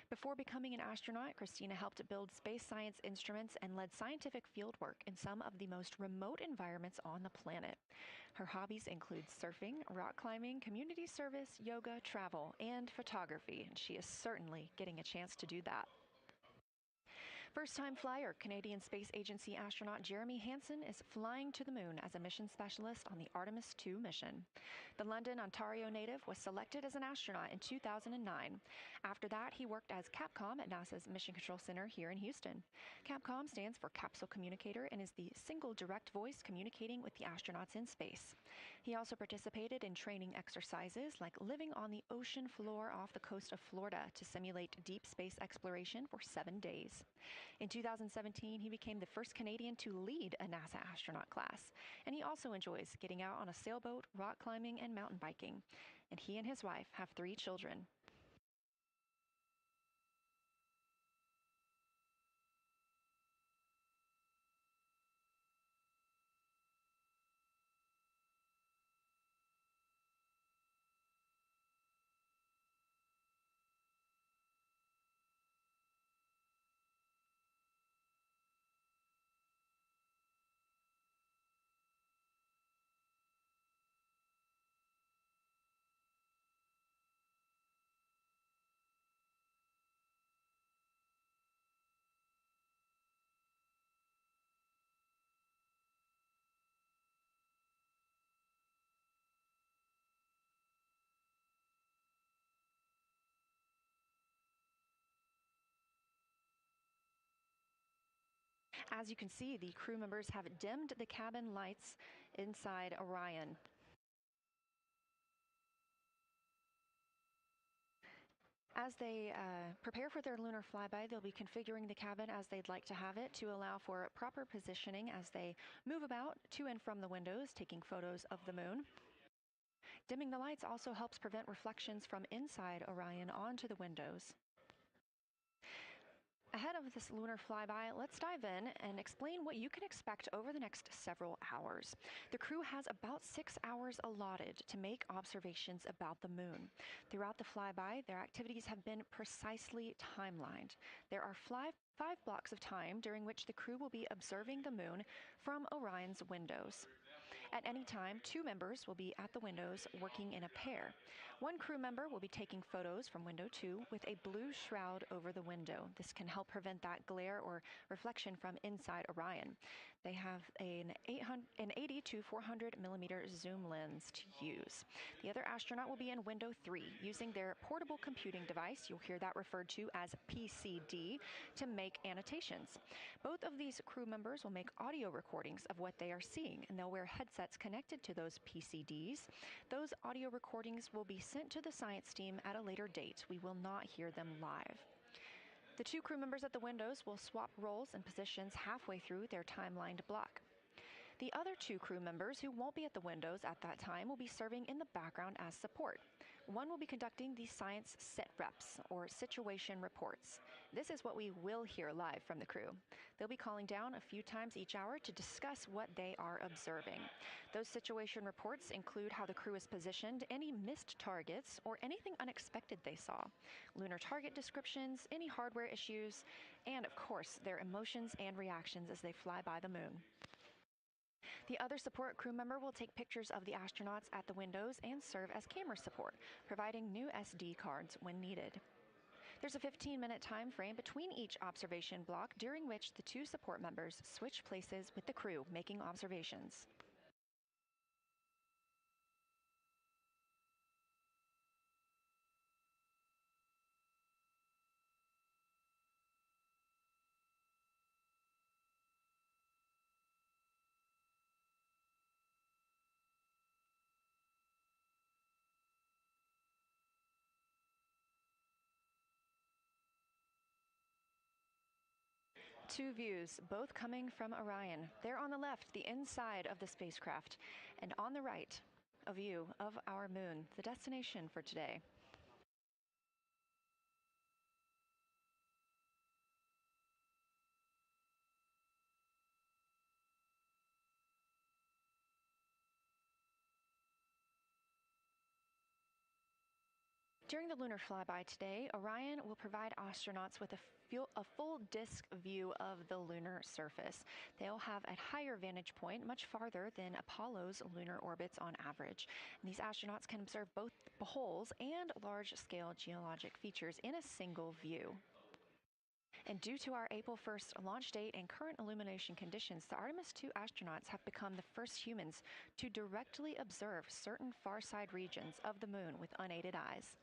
Before becoming an astronaut, Christina helped build space science instruments and led scientific fieldwork in some of the most remote environments on the planet. Her hobbies include surfing, rock climbing, community service, yoga, travel, and photography, and she is certainly getting a chance to do that. First-time flyer, Canadian Space Agency astronaut Jeremy Hansen is flying to the moon as a mission specialist on the Artemis II mission. The London, Ontario native was selected as an astronaut in 2009. After that, he worked as Capcom at NASA's Mission Control Center here in Houston. Capcom stands for Capsule Communicator and is the single direct voice communicating with the astronauts in space. He also participated in training exercises like living on the ocean floor off the coast of Florida to simulate deep space exploration for 7 days. In 2017, he became the first Canadian to lead a NASA astronaut class, and he also enjoys getting out on a sailboat, rock climbing, and mountain biking. And he and his wife have 3 children. As you can see, the crew members have dimmed the cabin lights inside Orion. As they prepare for their lunar flyby, they'll be configuring the cabin as they'd like to have it to allow for proper positioning as they move about to and from the windows, taking photos of the moon. Dimming the lights also helps prevent reflections from inside Orion onto the windows. Ahead of this lunar flyby, let's dive in and explain what you can expect over the next several hours. The crew has about 6 hours allotted to make observations about the moon. Throughout the flyby, their activities have been precisely timelined. There are 5 blocks of time during which the crew will be observing the moon from Orion's windows. At any time, 2 members will be at the windows working in a pair. One crew member will be taking photos from window 2 with a blue shroud over the window. This can help prevent that glare or reflection from inside Orion. They have an 80 to 400 millimeter zoom lens to use. The other astronaut will be in window 3 using their portable computing device, you'll hear that referred to as PCD, to make annotations. Both of these crew members will make audio recordings of what they are seeing, and they'll wear headsets connected to those PCDs. Those audio recordings will be sent to the science team at a later date. We will not hear them live. The 2 crew members at the windows will swap roles and positions halfway through their timelined block. The other 2 crew members who won't be at the windows at that time will be serving in the background as support. One will be conducting the science sit reps, or situation reports. This is what we will hear live from the crew. They'll be calling down a few times each hour to discuss what they are observing. Those situation reports include how the crew is positioned, any missed targets, or anything unexpected they saw, lunar target descriptions, any hardware issues, and of course, their emotions and reactions as they fly by the moon. The other support crew member will take pictures of the astronauts at the windows and serve as camera support, providing new SD cards when needed. There's a 15-minute time frame between each observation block, during which the two support members switch places with the crew making observations. Two views, both coming from Orion. There on the left, the inside of the spacecraft, and on the right, a view of our moon, the destination for today. During the lunar flyby today, Orion will provide astronauts with a full disk view of the lunar surface. They'll have a higher vantage point, much farther than Apollo's lunar orbits on average. And these astronauts can observe both holes and large-scale geologic features in a single view. And due to our April 1st launch date and current illumination conditions, the Artemis II astronauts have become the first humans to directly observe certain far-side regions of the moon with unaided eyes.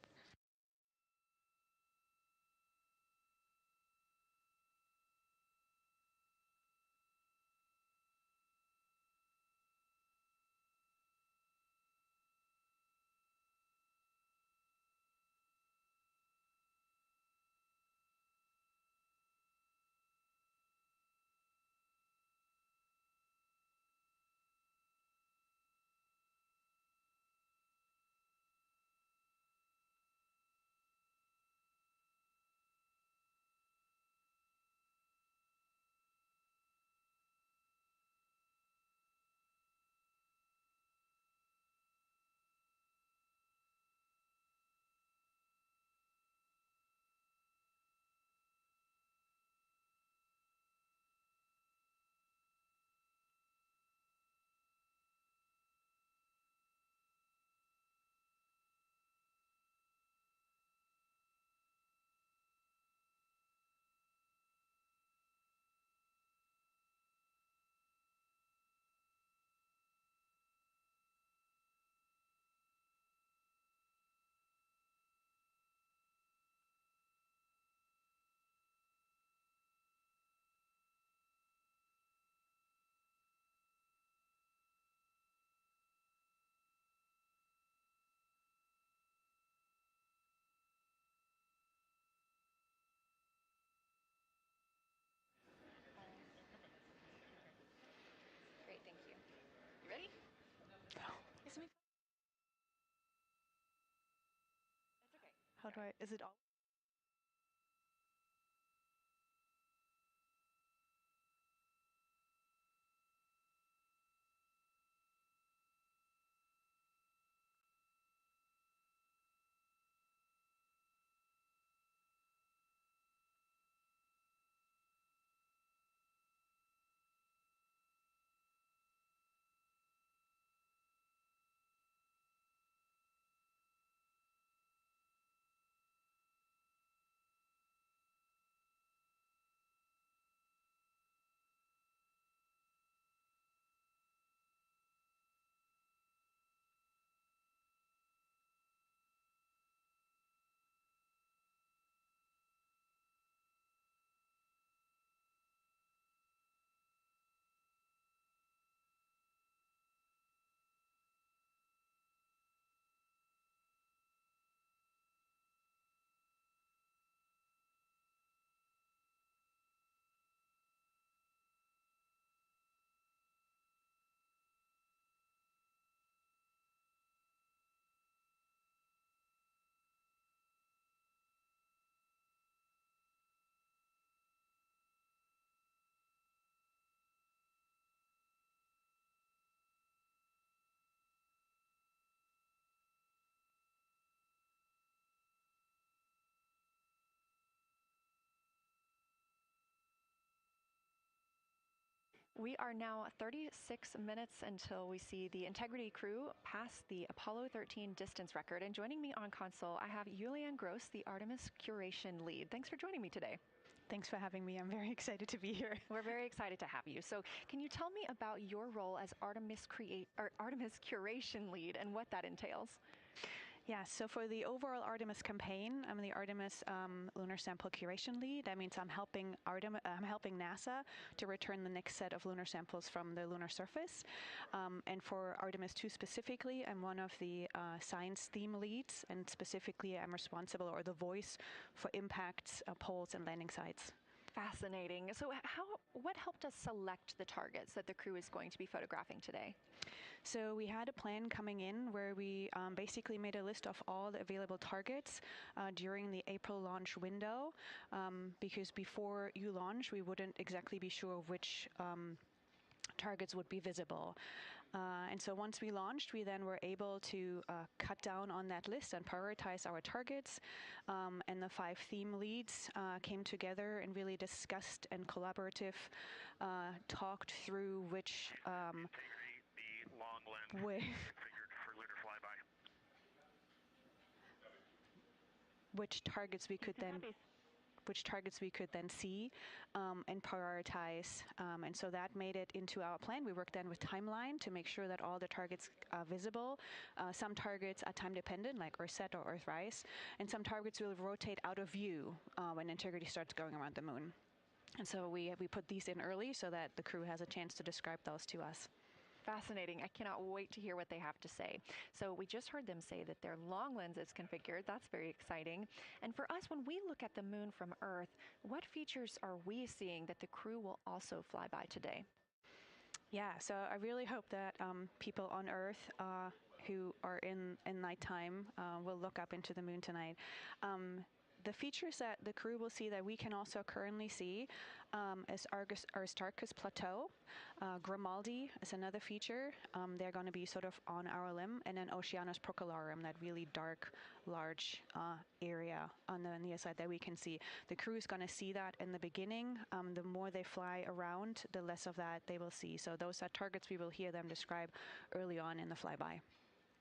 Great, thank you. You ready? Go. It's me. It's okay. How do I, is it all? We are now 36 minutes until we see the Integrity crew pass the Apollo 13 distance record. And joining me on console, I have Julianne Gross, the Artemis curation lead. Thanks for joining me today. Thanks for having me. I'm very excited to be here. We're very excited to have you. So can you tell me about your role as Artemis curation lead and what that entails? Yeah, so for the overall Artemis campaign, I'm the Artemis lunar sample curation lead. That means I'm helping NASA to return the next set of lunar samples from the lunar surface. And for Artemis 2 specifically, I'm one of the science theme leads, and specifically I'm responsible, or the voice, for impacts, poles, and landing sites. Fascinating. So what helped us select the targets that the crew is going to be photographing today? So we had a plan coming in where we basically made a list of all the available targets during the April launch window, because before you launch, we wouldn't exactly be sure which targets would be visible. And so once we launched, we then were able to cut down on that list and prioritize our targets. And the 5 theme leads came together and really discussed and talked through which which targets we could then see and prioritize. And so that made it into our plan. We worked then with timeline to make sure that all the targets are visible. Some targets are time dependent, like Earth-set or Earth-rise, and some targets will rotate out of view when Integrity starts going around the moon. And so we put these in early so that the crew has a chance to describe those to us. Fascinating. I cannot wait to hear what they have to say. So we just heard them say that their long lens is configured. That's very exciting. And for us, when we look at the moon from Earth, what features are we seeing that the crew will also fly by today? Yeah, so I really hope that people on Earth who are in nighttime will look up into the moon tonight. The features that the crew will see that we can also currently see is Aristarchus Plateau. Grimaldi is another feature. They're going to be sort of on our limb. And then Oceanus Procellarum, that really dark, large area on the near side that we can see. The crew is going to see that in the beginning. The more they fly around, the less of that they will see. So those are targets we will hear them describe early on in the flyby.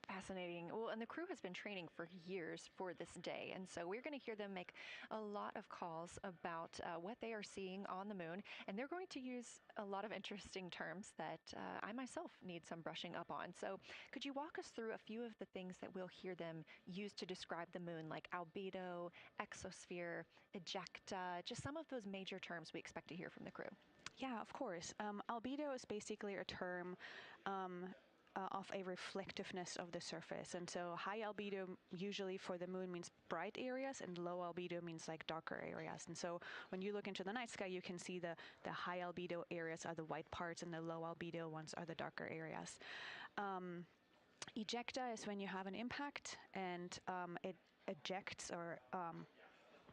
Fascinating. Well, and the crew has been training for years for this day, and so we're going to hear them make a lot of calls about what they are seeing on the moon, and they're going to use a lot of interesting terms that I myself need some brushing up on. So could you walk us through a few of the things that we'll hear them use to describe the moon, like albedo, exosphere, ejecta, just some of those major terms we expect to hear from the crew? Yeah, of course. Albedo is basically a term of a reflectiveness of the surface. And so high albedo usually for the moon means bright areas, and low albedo means like darker areas. And so when you look into the night sky, you can see the high albedo areas are the white parts and the low albedo ones are the darker areas. Ejecta is when you have an impact and it ejects or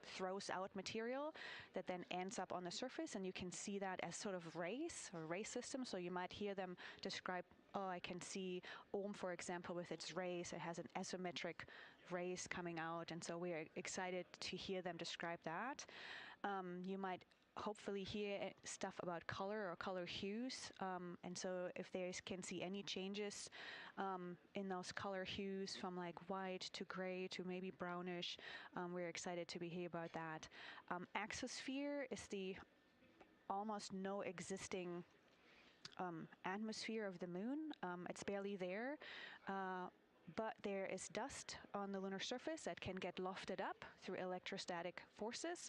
throws out material that then ends up on the surface, and you can see that as sort of rays or ray systems. So you might hear them describe, I can see for example, with its rays. It has an asymmetric rays coming out, and so we're excited to hear them describe that. You might hopefully hear stuff about color or color hues, and so if they can see any changes in those color hues from like white to gray to maybe brownish, we're excited to hear about that. Exosphere is the almost no existing atmosphere of the moon. It's barely there. But there is dust on the lunar surface that can get lofted up through electrostatic forces.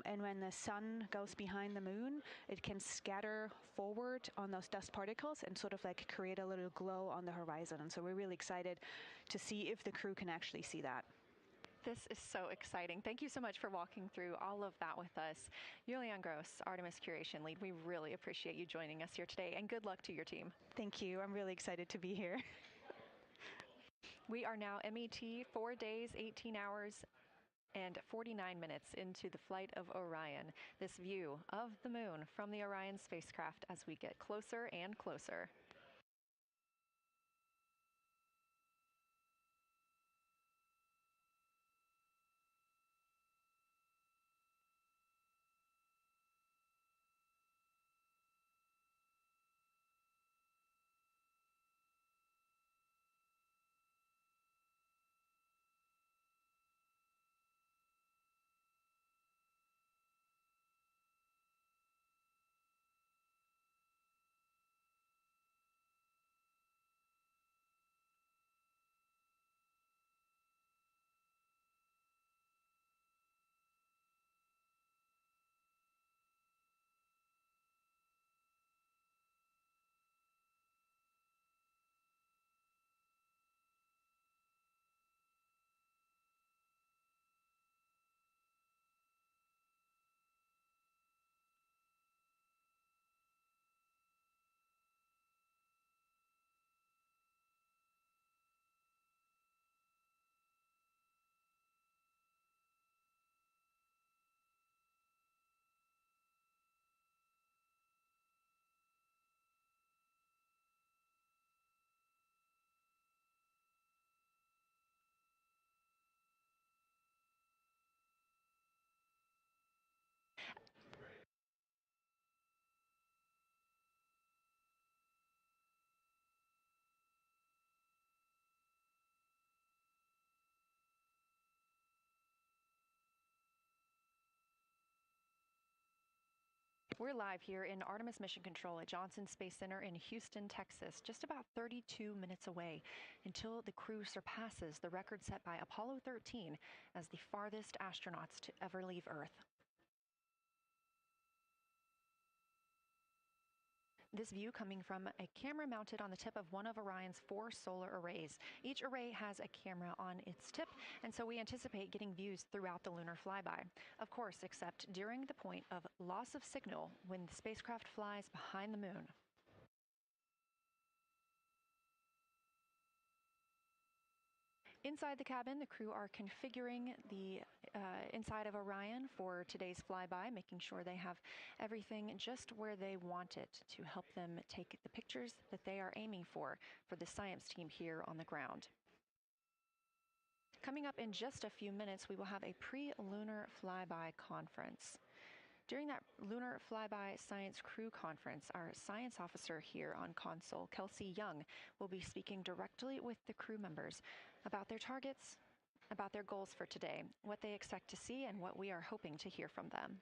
And when the sun goes behind the moon, it can scatter forward on those dust particles and sort of like create a little glow on the horizon. And so we're really excited to see if the crew can actually see that. This is so exciting. Thank you so much for walking through all of that with us. Julianne Gross, Artemis Curation Lead, we really appreciate you joining us here today, and good luck to your team. Thank you. I'm really excited to be here. We are now MET 4 days, 18 hours, and 49 minutes into the flight of Orion. This view of the moon from the Orion spacecraft as we get closer and closer. We're live here in Artemis Mission Control at Johnson Space Center in Houston, Texas, just about 32 minutes away until the crew surpasses the record set by Apollo 13 as the farthest astronauts to ever leave Earth. This view coming from a camera mounted on the tip of one of Orion's 4 solar arrays. Each array has a camera on its tip, and so we anticipate getting views throughout the lunar flyby. Of course, except during the point of loss of signal when the spacecraft flies behind the moon. Inside the cabin, the crew are configuring the inside of Orion for today's flyby, making sure they have everything just where they want it to help them take the pictures that they are aiming for the science team here on the ground. Coming up in just a few minutes, we will have a pre-lunar flyby conference. During that Lunar Flyby Science Crew Conference, our science officer here on console, Kelsey Young, will be speaking directly with the crew members about their targets, about their goals for today, what they expect to see, and what we are hoping to hear from them.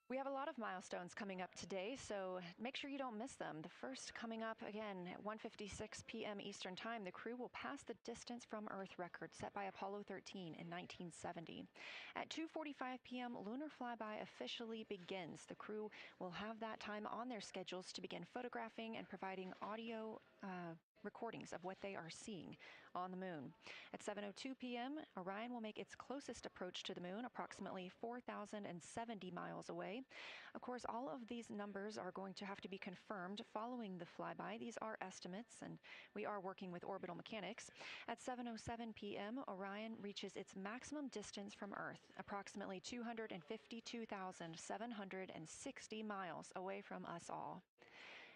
We have a lot of milestones coming up today, so make sure you don't miss them. The first coming up, again, at 1:56 p.m. Eastern Time, the crew will pass the distance from Earth record set by Apollo 13 in 1970. At 2:45 p.m., lunar flyby officially begins. The crew will have that time on their schedules to begin photographing and providing audio recordings of what they are seeing on the moon. At 7:02 p.m., Orion will make its closest approach to the moon, approximately 4,070 miles away. Of course, all of these numbers are going to have to be confirmed following the flyby. These are estimates, and we are working with orbital mechanics. At 7:07 p.m., Orion reaches its maximum distance from Earth, approximately 252,760 miles away from us all.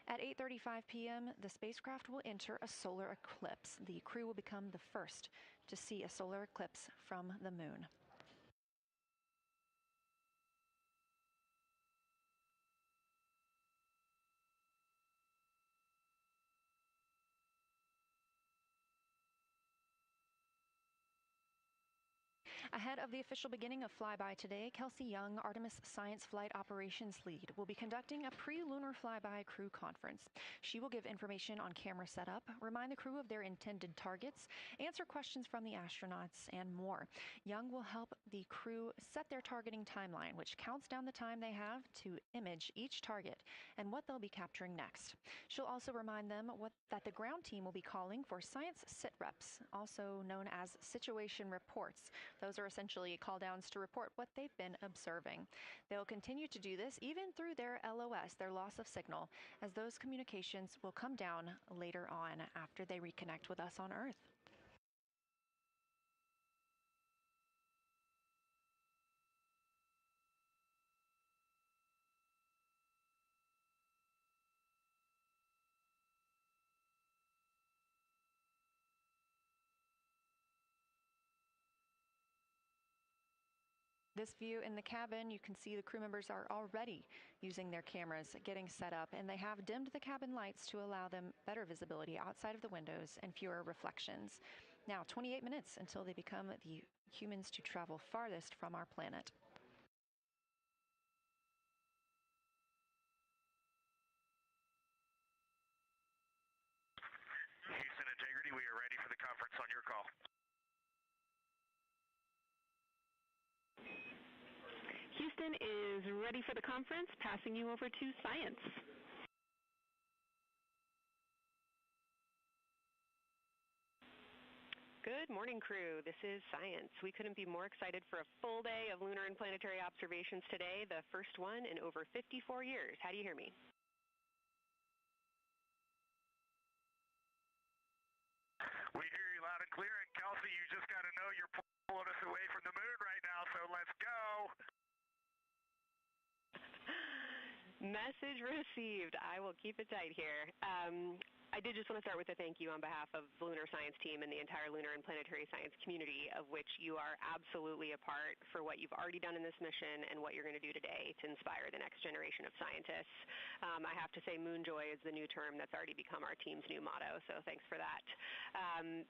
At 8:35 p.m., the spacecraft will enter a solar eclipse. The crew will become the first to see a solar eclipse from the moon. Ahead of the official beginning of flyby today, Kelsey Young, Artemis Science Flight Operations Lead, will be conducting a pre-lunar flyby crew conference. She will give information on camera setup, remind the crew of their intended targets, answer questions from the astronauts, and more. Young will help the crew set their targeting timeline, which counts down the time they have to image each target and what they'll be capturing next. She'll also remind them that the ground team will be calling for science sit-reps, also known as situation reports. Those are essentially call-downs to report what they've been observing. They'll continue to do this even through their LOS, their loss of signal, as those communications will come down later on after they reconnect with us on Earth. This view in the cabin, you can see the crew members are already using their cameras, getting set up, and they have dimmed the cabin lights to allow them better visibility outside of the windows and fewer reflections. Now, 28 minutes until they become the humans to travel farthest from our planet. Houston Integrity, we are ready for the conference on your call. Houston is ready for the conference, passing you over to Science. Good morning, crew. This is Science. We couldn't be more excited for a full day of lunar and planetary observations today, the first one in over 54 years. How do you hear me? We hear you loud and clear, and Kelsey, you just got to know you're pulling us away from the moon right now, so let's go. Message received. I will keep it tight here. I did just want to start with a thank you on behalf of the Lunar Science team and the entire lunar and planetary science community, of which you are absolutely a part, for what you've already done in this mission and what you're going to do today to inspire the next generation of scientists. I have to say Moon Joy is the new term that's already become our team's new motto, so thanks for that.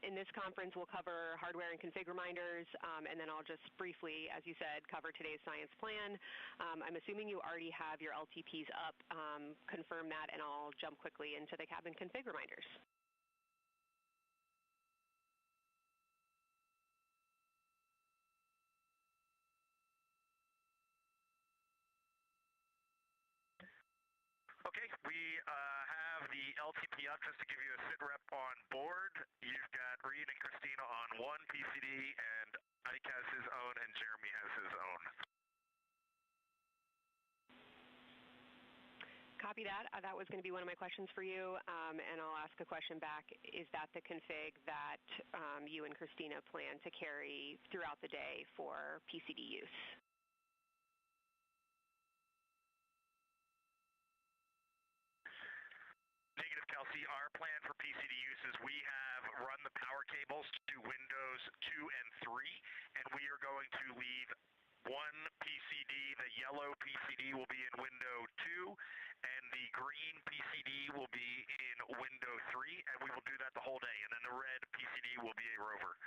In this conference, we'll cover hardware and config reminders, and then I'll just briefly, as you said, cover today's science plan. I'm assuming you already have your LTPs up. Confirm that, and I'll jump quickly into the cabin config reminders. Okay, we have the LTP up just to give you a sit rep on board. You've got Reed and Christina on one PCD, and Ike has his own, and Jeremy has his own. Copy that. That was going to be one of my questions for you, and I'll ask a question back. Is that the config that you and Christina plan to carry throughout the day for PCD use? Negative, Kelsey. Our plan for PCD use is we have run the power cables to Windows 2 and 3, and we are going to leave one PCD. The yellow PCD will be in window 2, and the green PCD will be in window 3, and we will do that the whole day. And then the red PCD will be a rover.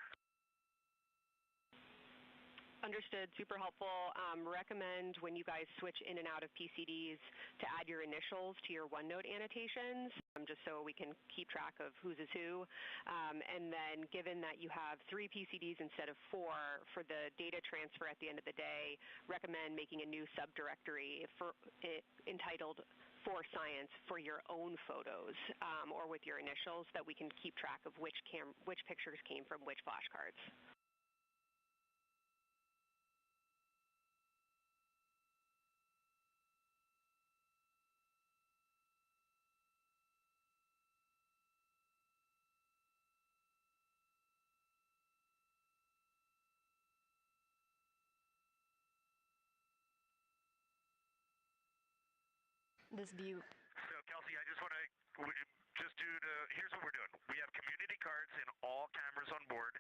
Understood. Super helpful. Recommend when you guys switch in and out of PCDs to add your initials to your OneNote annotations, just so we can keep track of whose is who. And then given that you have 3 PCDs instead of 4, for the data transfer at the end of the day, recommend making a new subdirectory entitled For Science for your own photos, or with your initials, that we can keep track of which pictures came from which flashcards. This view. So, Kelsey, I just want to here's what we're doing. We have community cards in all cameras on board,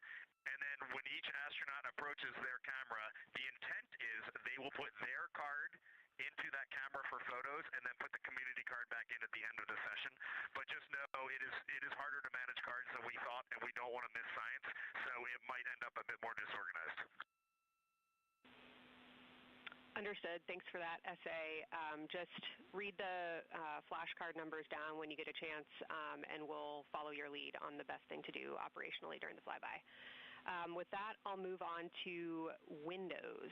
and then when each astronaut approaches their camera, the intent is they will put their card into that camera for photos, and then put the community card back in at the end of the session. But just know it is harder to manage cards than we thought, and we don't want to miss science, so it might end up a bit more disorganized. Understood. Thanks for that essay. Just read the flashcard numbers down when you get a chance, and we'll follow your lead on the best thing to do operationally during the flyby. With that, I'll move on to Windows.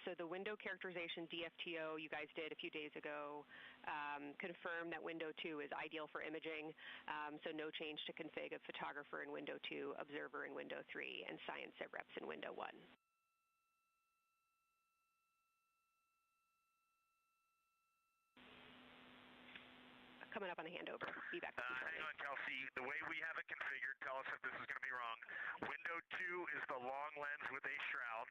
So the window characterization DFTO you guys did a few days ago confirmed that window 2 is ideal for imaging, so no change to config of photographer in window 2, observer in window 3, and science sit reps in window 1. Coming up on the handover. Be back. Hang on, Kelsey. The way we have it configured, tell us if this is going to be wrong. Window 2 is the long lens with a shroud.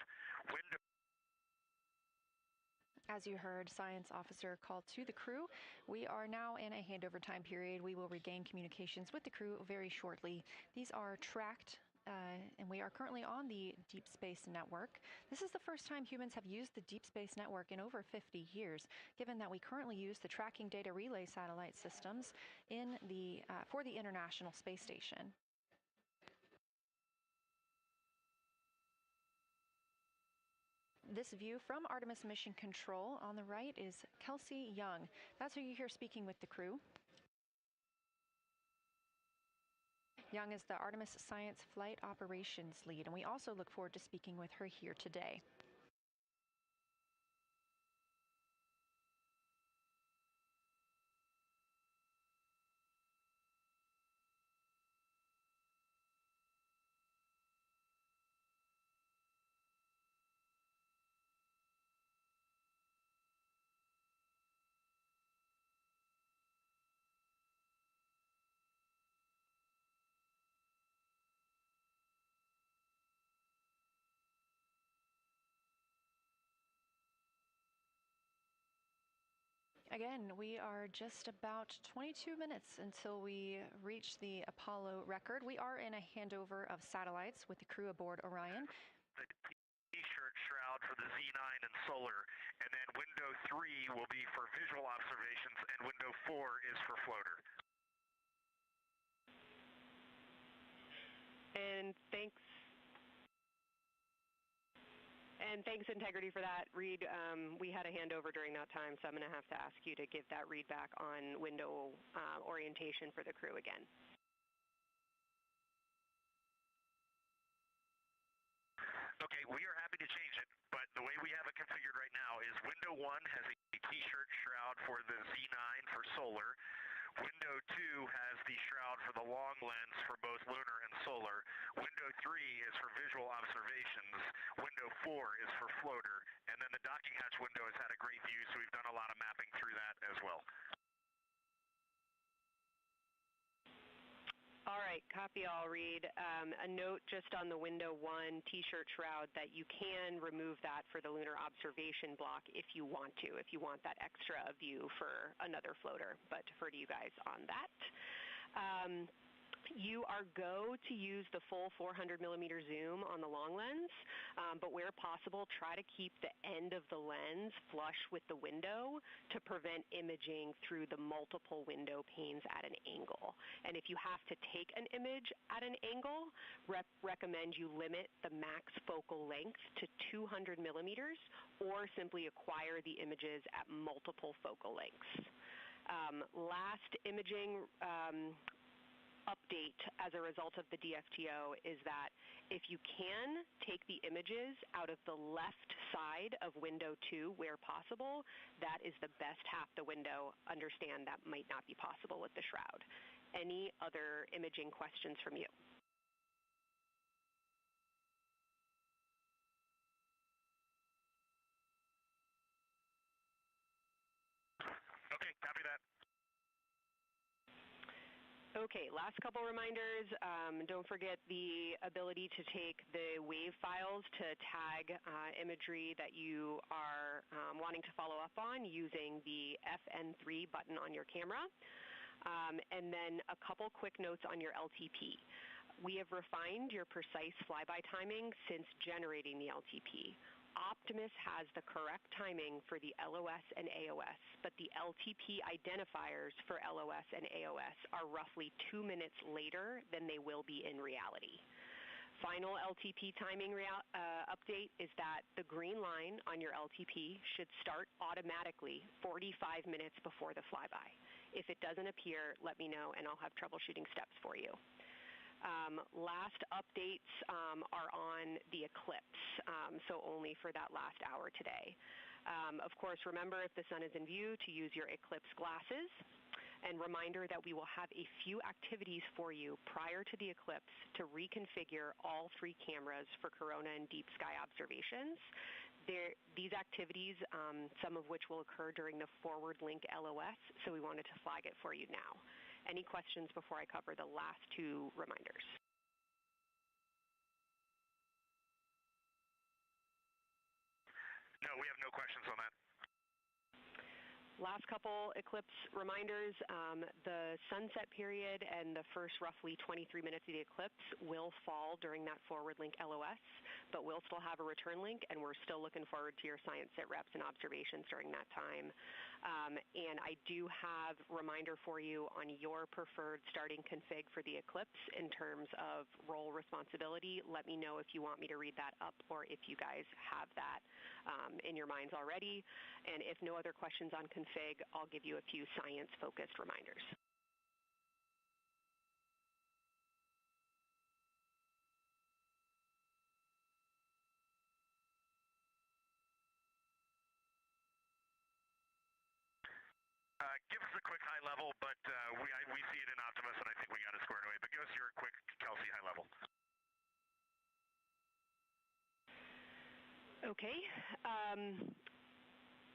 As you heard, Science Officer called to the crew. We are now in a handover time period. We will regain communications with the crew very shortly. These are tracked, and we are currently on the Deep Space Network. This is the first time humans have used the Deep Space Network in over 50 years, given that we currently use the Tracking Data Relay satellite systems for the International Space Station. This view from Artemis Mission Control on the right is Kelsey Young. That's who you hear speaking with the crew. Young is the Artemis Science Flight Operations Lead, and we also look forward to speaking with her here today. Again, we are just about 22 minutes until we reach the Apollo record. We are in a handover of satellites with the crew aboard Orion. The T-shirt shroud for the Z9 and solar, and then window 3 will be for visual observations, and window 4 is for floater. And thanks, Integrity, for that. Reed, we had a handover during that time, so I'm going to have to ask you to give that read back on window orientation for the crew again. Okay, we are happy to change it, but the way we have it configured right now is window 1 has a T-shirt shroud for the Z9 for solar. Window 2 has the shroud for the long lens for both lunar and solar. Window 3 is for visual observations. Window 4 is for floater. And then the docking hatch window has had a great view, so we've done a lot of mapping through that as well. All right, copy all, Reed. A note just on the window 1 T-shirt shroud that you can remove that for the lunar observation block if you want that extra view for another floater, but defer to you guys on that. You are go to use the full 400 millimeter zoom on the long lens, but where possible, try to keep the end of the lens flush with the window to prevent imaging through the multiple window panes at an angle. And if you have to take an image at an angle, recommend you limit the max focal length to 200 millimeters or simply acquire the images at multiple focal lengths. Last imaging update as a result of the DFTO is that if you can take the images out of the left side of window 2 where possible, that is the best half the window. Understand that might not be possible with the shroud. Any other imaging questions from you? Okay, copy that. Okay, last couple reminders. Don't forget the ability to take the wave files to tag imagery that you are wanting to follow up on using the FN3 button on your camera. And then a couple quick notes on your LTP. We have refined your precise flyby timing since generating the LTP. Optimus has the correct timing for the LOS and AOS, but the LTP identifiers for LOS and AOS are roughly 2 minutes later than they will be in reality. Final LTP timing update is that the green line on your LTP should start automatically 45 minutes before the flyby. If it doesn't appear, let me know and I'll have troubleshooting steps for you. Last updates are on the eclipse, so only for that last hour today. Of course, remember if the sun is in view to use your eclipse glasses. And reminder that we will have a few activities for you prior to the eclipse to reconfigure all 3 cameras for corona and deep sky observations. These activities, some of which will occur during the forward link LOS, so we wanted to flag it for you now. Any questions before I cover the last 2 reminders? No, we have no questions on that. Last couple eclipse reminders, the sunset period and the first roughly 23 minutes of the eclipse will fall during that forward link LOS, but we'll still have a return link and we're still looking forward to your science sit reps and observations during that time. And I do have a reminder for you on your preferred starting config for the eclipse in terms of role responsibility. Let me know if you want me to read that up or if you guys have that in your minds already. And if no other questions on config, I'll give you a few science-focused reminders. Give us a quick high level, but we see it in Optimus, and I think we got it squared away. But give us your quick Kelsey high level. Okay.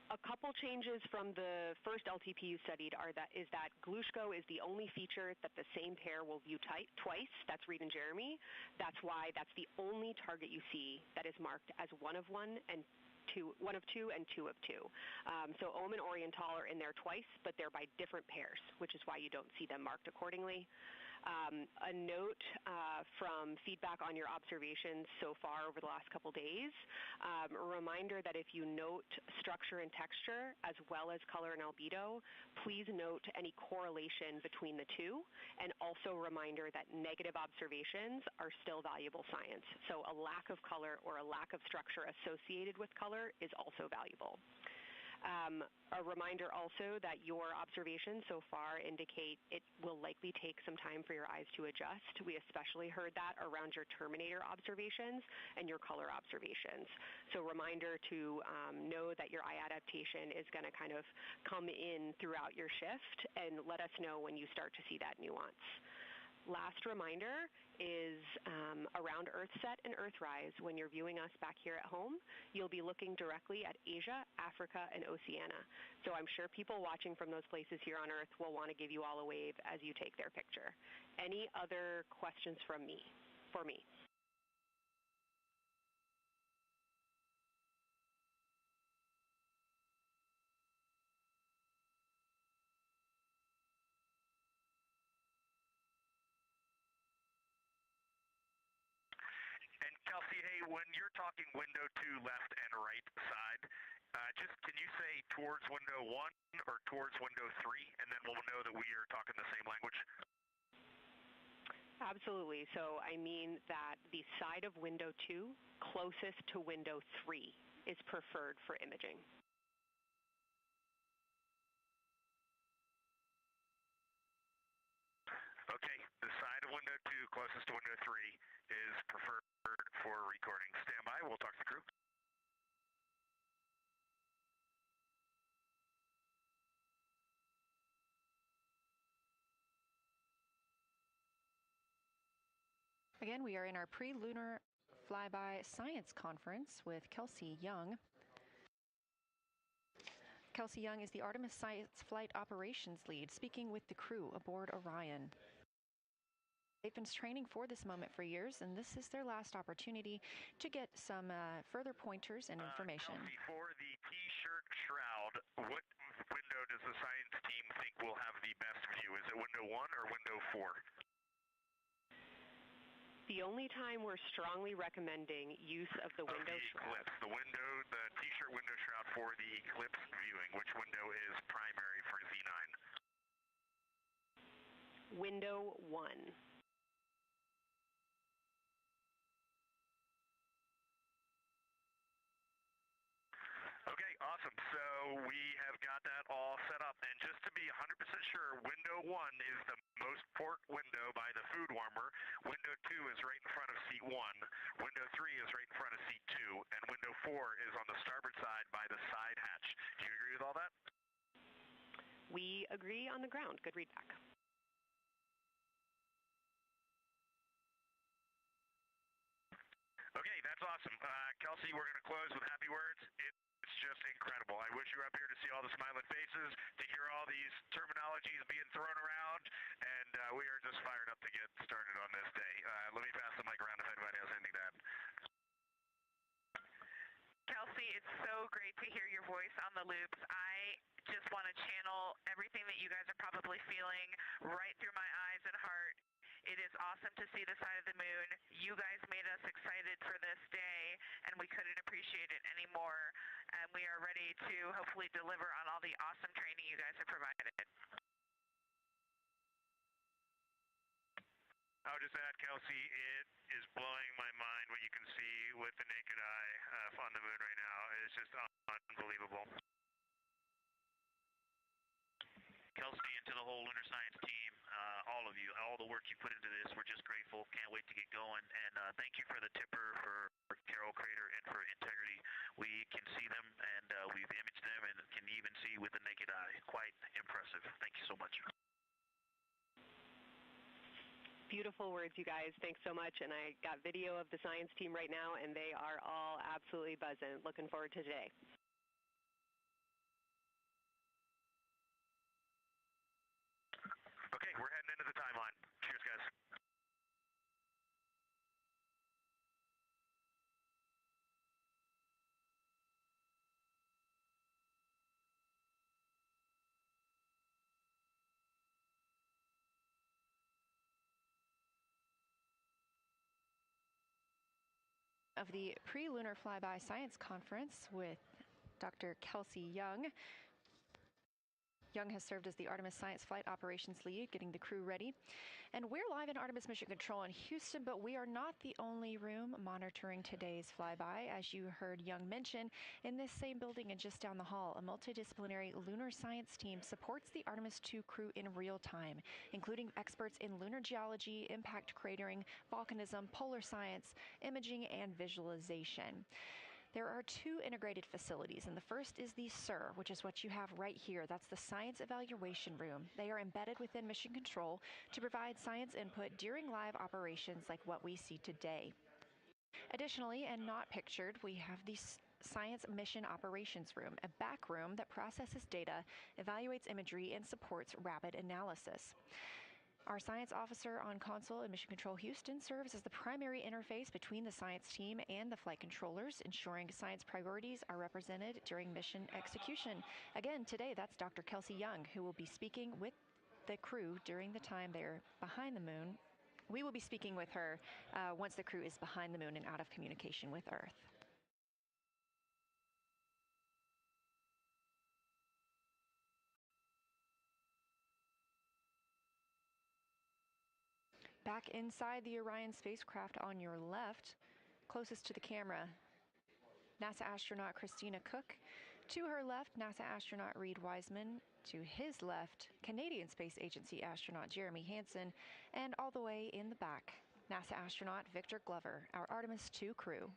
A couple changes from the first LTP you studied is that Glushko is the only feature that the same pair will view twice. That's Reed and Jeremy. That's why that's the only target you see that is marked as 1 of 1 and 1 of 2 and 2 of 2. So Ohm and Oriental are in there twice, but they're by different pairs, which is why you don't see them marked accordingly. A note from feedback on your observations so far over the last couple days, a reminder that if you note structure and texture as well as color and albedo, please note any correlation between the two, and also a reminder that negative observations are still valuable science. So a lack of color or a lack of structure associated with color is also valuable. A reminder also that your observations so far indicate it will likely take some time for your eyes to adjust. We especially heard that around your terminator observations and your color observations. So reminder to know that your eye adaptation is going to kind of come in throughout your shift, and let us know when you start to see that nuance. Last reminder is around Earthset and Earthrise. When you're viewing us back here at home, you'll be looking directly at Asia, Africa, and Oceania. So I'm sure people watching from those places here on Earth will want to give you all a wave as you take their picture. Any other questions for me? Kelsey, hey, when you're talking window 2 left and right side, just can you say towards window 1 or towards window 3, and then we'll know that we are talking the same language? Absolutely. So I mean that the side of window 2 closest to window 3 is preferred for imaging. Okay, the side of window 2 closest to window 3 is preferred for recording. Stand by, we'll talk to the crew. Again, we are in our pre-lunar flyby science conference with Kelsey Young. Kelsey Young is the Artemis Science Flight Operations Lead, speaking with the crew aboard Orion. They've been training for this moment for years, and this is their last opportunity to get some further pointers and information. Kelsey, for the T-shirt shroud, what window does the science team think will have the best view? Is it window 1 or window 4? The only time we're strongly recommending use of the window shroud. The T-shirt window shroud for the eclipse viewing, which window is primary for Z9? Window 1. Okay, awesome. So we have got that all set up. And just to be 100% sure, window 1 is the most port window by the food warmer. Window 2 is right in front of seat 1. Window 3 is right in front of seat 2. And window 4 is on the starboard side by the side hatch. Do you agree with all that? We agree on the ground. Good read back. Okay, that's awesome. Kelsey, we're going to close with happy words. It's just incredible. I wish you were up here to see all the smiling faces, to hear all these terminologies being thrown around, and we are just fired up to get started on this day. Let me pass the mic around if anybody has anything to add. Kelsey, it's so great to hear your voice on the loops. I just want to channel everything that you guys are probably feeling right through my eyes and heart. It is awesome to see the side of the moon. You guys made us excited for this day, and we couldn't appreciate it anymore. And we are ready to hopefully deliver on all the awesome training you guys have provided. I'll just add, Kelsey, it is blowing my mind what you can see with the naked eye on the moon right now. It's just unbelievable. Kelsey, and to the whole Lunar Science team, all of you, all the work you put into this, we're just grateful. Can't wait to get going. And thank you for the tipper, for Carol Crater, and for Integrity. We can see them, and we've imaged them, and can even see with the naked eye. Quite impressive. Thank you so much. Beautiful words, you guys. Thanks so much. And I got video of the science team right now, and they are all absolutely buzzing. Looking forward to today. Okay, we're heading into the timeline. Cheers, guys. of the Pre-Lunar Flyby Science Conference with Dr. Kelsey Young. Young has served as the Artemis Science Flight Operations Lead, getting the crew ready. And we're live in Artemis Mission Control in Houston, but we are not the only room monitoring today's flyby. As you heard Young mention, in this same building and just down the hall, a multidisciplinary lunar science team supports the Artemis II crew in real time, including experts in lunar geology, impact cratering, volcanism, polar science, imaging, and visualization. There are two integrated facilities, and the first is the SIR, which is what you have right here. That's the Science Evaluation Room. They are embedded within Mission Control to provide science input during live operations like what we see today. Additionally, and not pictured, we have the Science Mission Operations Room, a back room that processes data, evaluates imagery, and supports rapid analysis. Our science officer on console in Mission Control Houston serves as the primary interface between the science team and the flight controllers, ensuring science priorities are represented during mission execution. Again, today that's Dr. Kelsey Young, who will be speaking with the crew during the time they're behind the moon. We will be speaking with her once the crew is behind the moon and out of communication with Earth. Back inside the Orion spacecraft on your left, closest to the camera, NASA astronaut Christina Cook. To her left, NASA astronaut Reed Wiseman. To his left, Canadian Space Agency astronaut Jeremy Hansen. And all the way in the back, NASA astronaut Victor Glover, our Artemis II crew.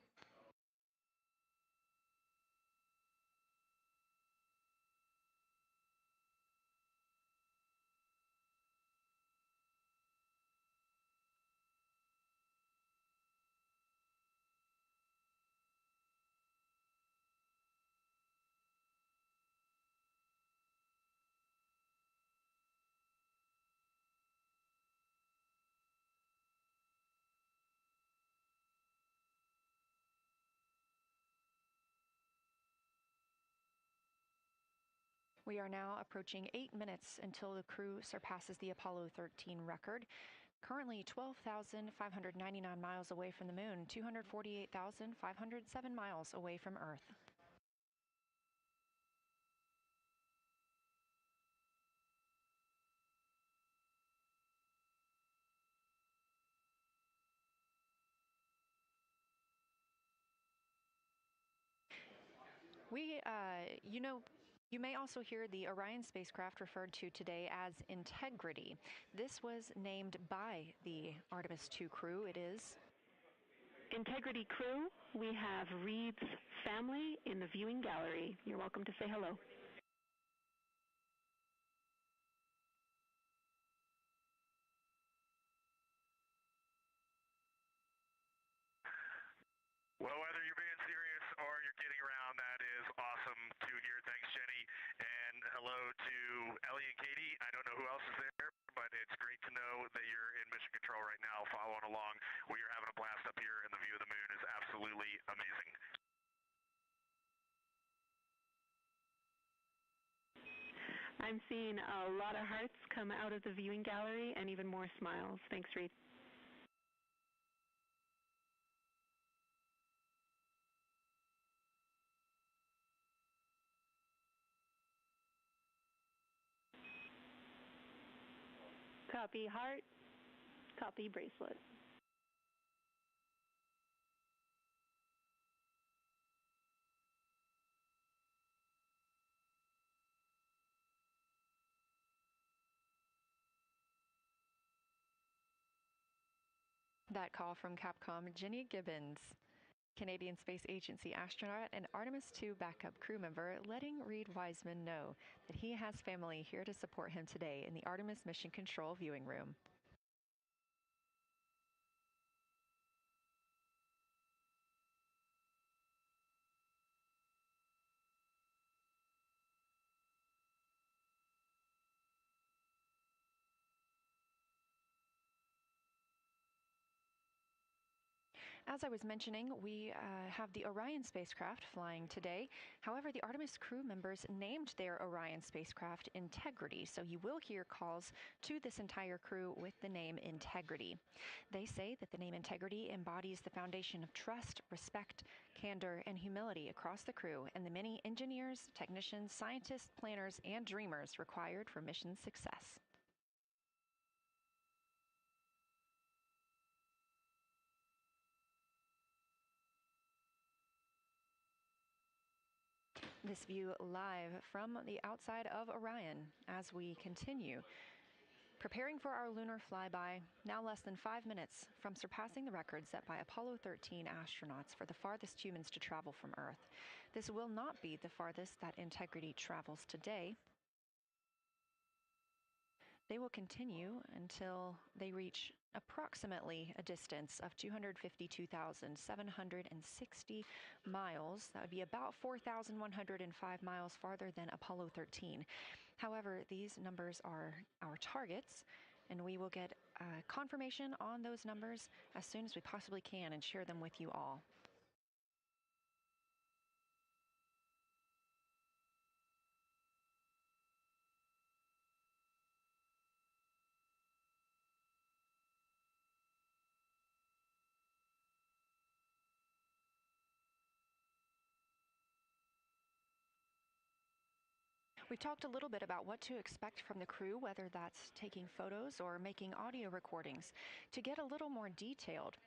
We are now approaching 8 minutes until the crew surpasses the Apollo 13 record. Currently 12,599 miles away from the moon, 248,507 miles away from Earth. You may also hear the Orion spacecraft referred to today as Integrity. This was named by the Artemis II crew. It is Integrity crew. We have Reed's family in the viewing gallery. You're welcome to say hello. Well, whether you're being serious or you're kidding around, that is awesome to hear. Thanks, Jenny. And hello to Ellie and Katie. I don't know who else is there, but it's great to know that you're in mission control right now, following along. We are having a blast up here, and the view of the moon is absolutely amazing. I'm seeing a lot of hearts come out of the viewing gallery and even more smiles. Thanks, Reed. Copy heart, copy bracelet. that call from Capcom Jenny Gibbons, Canadian Space Agency astronaut and Artemis II backup crew member, letting Reed Wiseman know that he has family here to support him today in the Artemis Mission Control viewing room. As I was mentioning, we have the Orion spacecraft flying today. However, the Artemis crew members named their Orion spacecraft Integrity, so you will hear calls to this entire crew with the name Integrity. They say that the name Integrity embodies the foundation of trust, respect, candor, and humility across the crew and the many engineers, technicians, scientists, planners, and dreamers required for mission success. This view live from the outside of Orion as we continue. Preparing for our lunar flyby, now less than 5 minutes from surpassing the record set by Apollo 13 astronauts for the farthest humans to travel from Earth. This will not be the farthest that Integrity travels today. They will continue until they reach approximately a distance of 252,760 miles. That would be about 4,105 miles farther than Apollo 13. However, these numbers are our targets, and we will get confirmation on those numbers as soon as we possibly can and share them with you all. We've talked a little bit about what to expect from the crew, whether that's taking photos or making audio recordings. To get a little more detailed,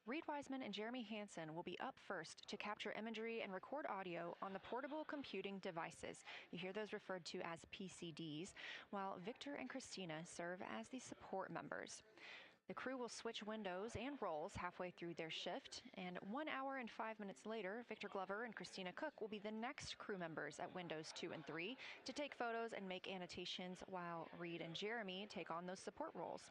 Reed Wiseman and Jeremy Hansen will be up first to capture imagery and record audio on the portable computing devices. You hear those referred to as PCDs, while Victor and Christina serve as the support members. The crew will switch windows and roles halfway through their shift, and 1 hour and 5 minutes later, Victor Glover and Christina Cook will be the next crew members at windows 2 and 3 to take photos and make annotations, while Reed and Jeremy take on those support roles.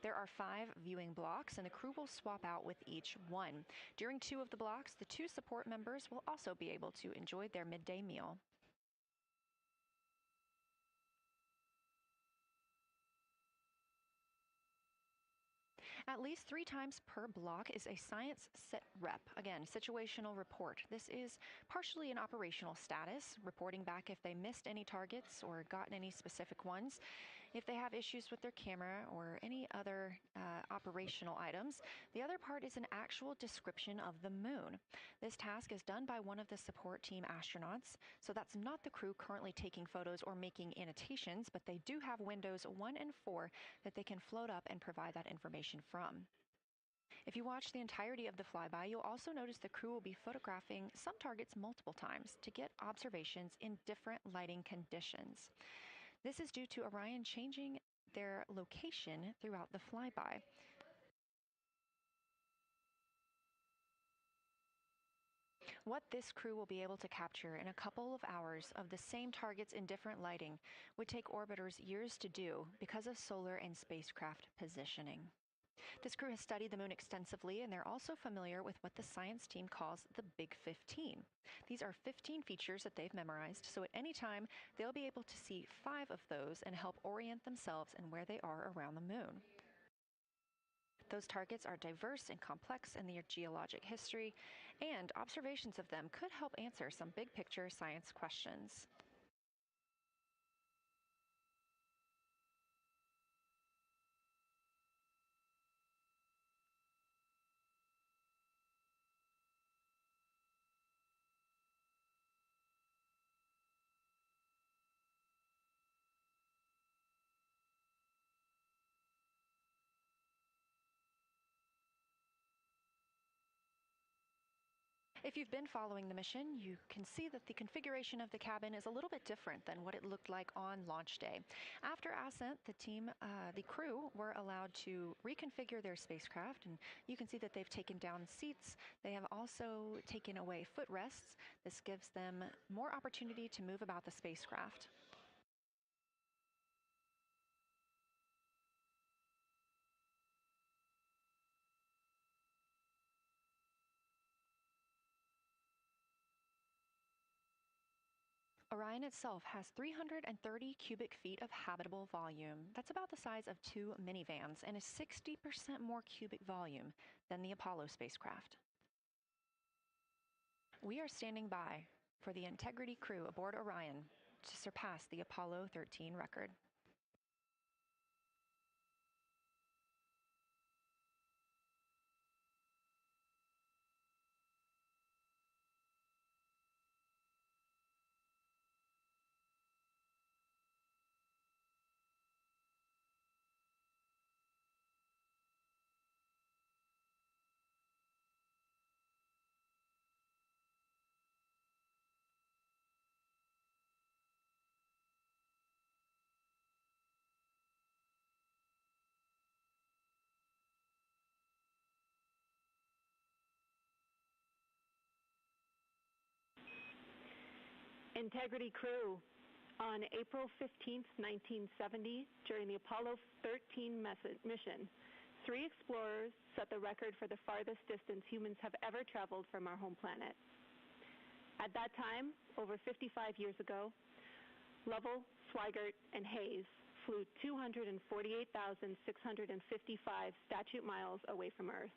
There are 5 viewing blocks, and the crew will swap out with each one. During 2 of the blocks, the 2 support members will also be able to enjoy their midday meal. At least 3 times per block is a science sit rep. Again, situational report. This is partially an operational status, reporting back if they missed any targets or gotten any specific ones, if they have issues with their camera or any other operational items. The other part is an actual description of the moon. This task is done by one of the support team astronauts, so that's not the crew currently taking photos or making annotations, but they do have windows 1 and 4 that they can float up and provide that information from. If you watch the entirety of the flyby, you'll also notice the crew will be photographing some targets multiple times to get observations in different lighting conditions. This is due to Orion changing their location throughout the flyby. What this crew will be able to capture in a couple of hours of the same targets in different lighting would take orbiters years to do because of solar and spacecraft positioning. This crew has studied the moon extensively, and they're also familiar with what the science team calls the Big 15. These are 15 features that they've memorized, so at any time, they'll be able to see 5 of those and help orient themselves and where they are around the moon. Those targets are diverse and complex in their geologic history, and observations of them could help answer some big-picture science questions. If you've been following the mission, you can see that the configuration of the cabin is a little bit different than what it looked like on launch day. After ascent, the crew were allowed to reconfigure their spacecraft, and you can see that they've taken down seats. They have also taken away footrests. This gives them more opportunity to move about the spacecraft. Orion itself has 330 cubic feet of habitable volume. That's about the size of 2 minivans and is 60% more cubic volume than the Apollo spacecraft. We are standing by for the Integrity crew aboard Orion to surpass the Apollo 13 record. Integrity crew, on April 15, 1970, during the Apollo 13 mission, 3 explorers set the record for the farthest distance humans have ever traveled from our home planet. At that time, over 55 years ago, Lovell, Swigert, and Hayes flew 248,655 statute miles away from Earth.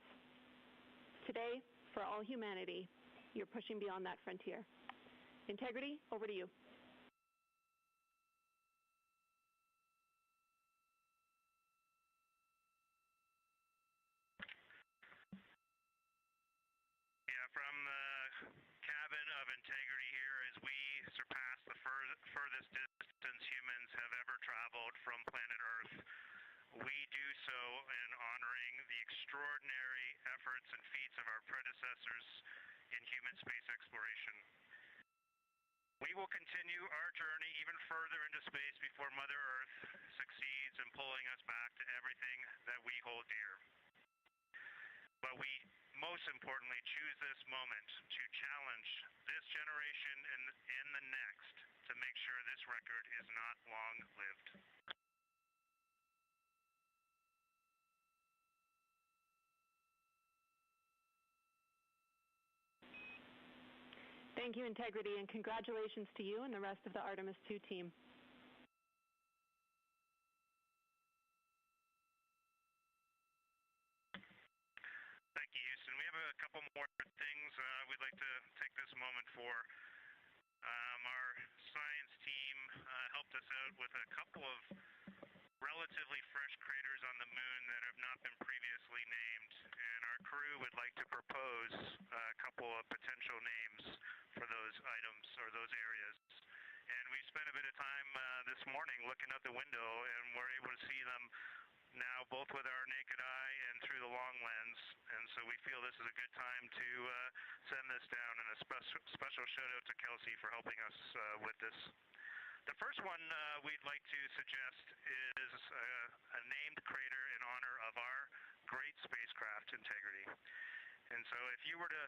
Today, for all humanity, you're pushing beyond that frontier. Integrity, over to you. Yeah, from the cabin of Integrity here as we surpass the furthest distance humans have ever traveled from planet Earth. We do so in honoring the extraordinary efforts and feats of our predecessors in human space exploration. We will continue our journey even further into space before Mother Earth succeeds in pulling us back to everything that we hold dear. But we most importantly choose this moment to challenge this generation and the next to make sure this record is not long-lived. Thank you, Integrity, and congratulations to you and the rest of the Artemis II team. Thank you, Houston. We have a couple more things we'd like to take this moment for. Our science team helped us out with a couple of relatively fresh craters on the moon that have not been previously named, and our crew would like to propose a couple of potential names for those items or those areas. And we spent a bit of time this morning looking out the window, and we're able to see them now both with our naked eye and through the long lens, and so we feel this is a good time to send this down, and a special shout out to Kelsey for helping us with this. The first one we'd like to suggest is a named crater in honor of our great spacecraft Integrity. And so if you were to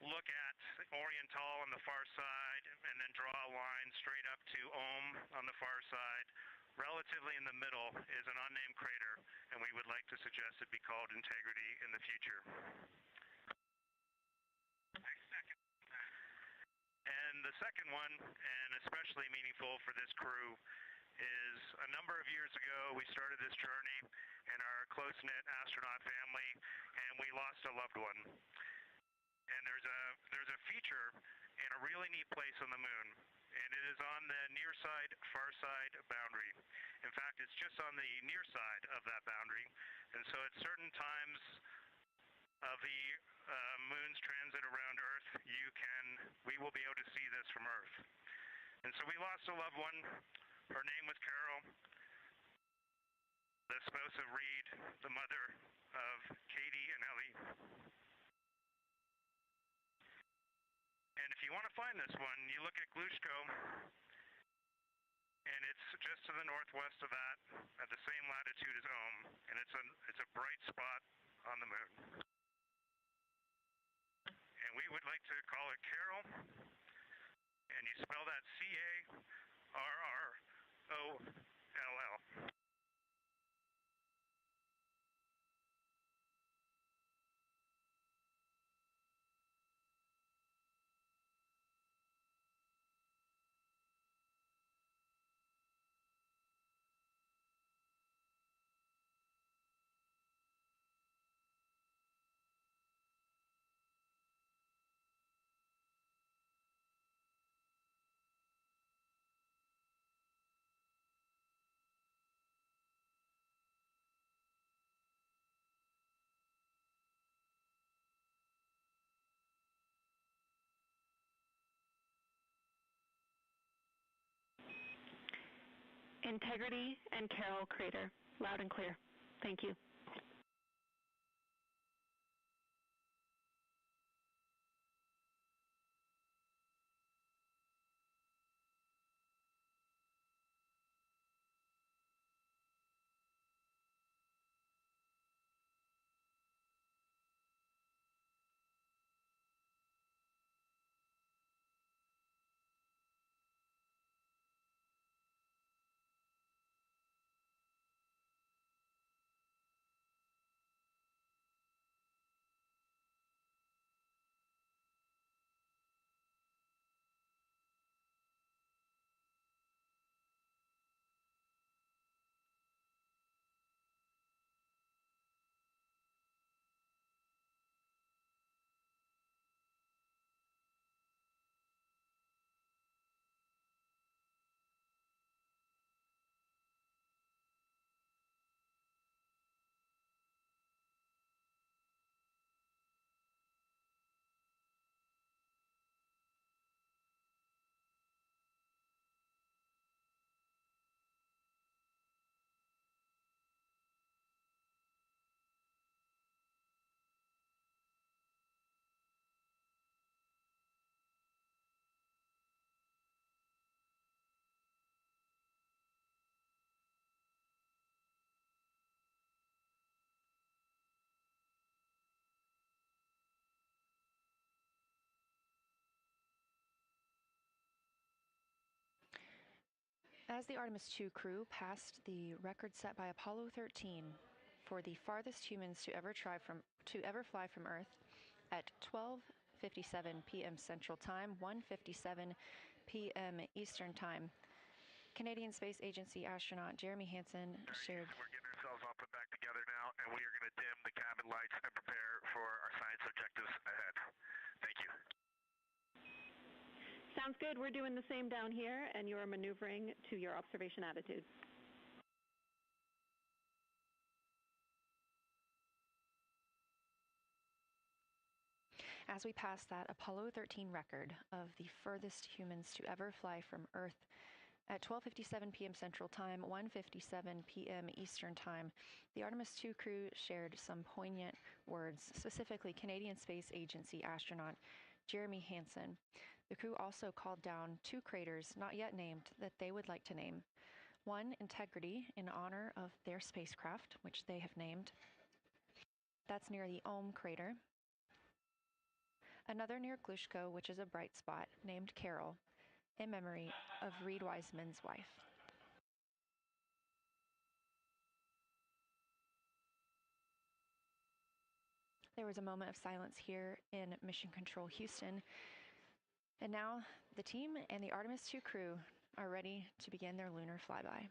look at Oriental on the far side and then draw a line straight up to Ohm on the far side, relatively in the middle is an unnamed crater, and we would like to suggest it be called Integrity in the future. And the second one, and especially meaningful for this crew, is a number of years ago we started this journey in our close-knit astronaut family, and we lost a loved one. And there's a feature in a really neat place on the moon, and it is on the near side, far side boundary. In fact, it's just on the near side of that boundary, and so at certain times of the moon's transit around Earth, we will be able to see this from Earth. And so we lost a loved one. Her name was Carol, the spouse of Reed, the mother of Katie and Ellie. And if you want to find this one, you look at Glushko, and it's just to the northwest of that, at the same latitude as Ohm, and it's a bright spot on the moon. And we would like to call it Carol, and you spell that C-A-R-R-O-L-L. Integrity and Carroll Crater. Loud and clear. Thank you. As the Artemis II crew passed the record set by Apollo 13 for the farthest humans to ever fly from Earth at 12:57 p.m. Central Time, 1:57 p.m. Eastern Time, Canadian Space Agency astronaut Jeremy Hansen shared. We're getting ourselves all put back together now, and we are going to dim the cabin lights and prepare for our science objectives ahead. Thank you. Sounds good. We're doing the same down here, and you are maneuvering to your observation attitude. As we pass that Apollo 13 record of the furthest humans to ever fly from Earth at 12:57 p.m. Central Time, 1:57 p.m. Eastern Time, the Artemis II crew shared some poignant words, specifically Canadian Space Agency astronaut Jeremy Hansen. The crew also called down 2 craters not yet named that they would like to name. One, Integrity, in honor of their spacecraft, which they have named. That's near the Ohm crater. Another near Glushko, which is a bright spot, named Carroll, in memory of Reed Wiseman's wife. There was a moment of silence here in Mission Control Houston. And now the team and the Artemis II crew are ready to begin their lunar flyby.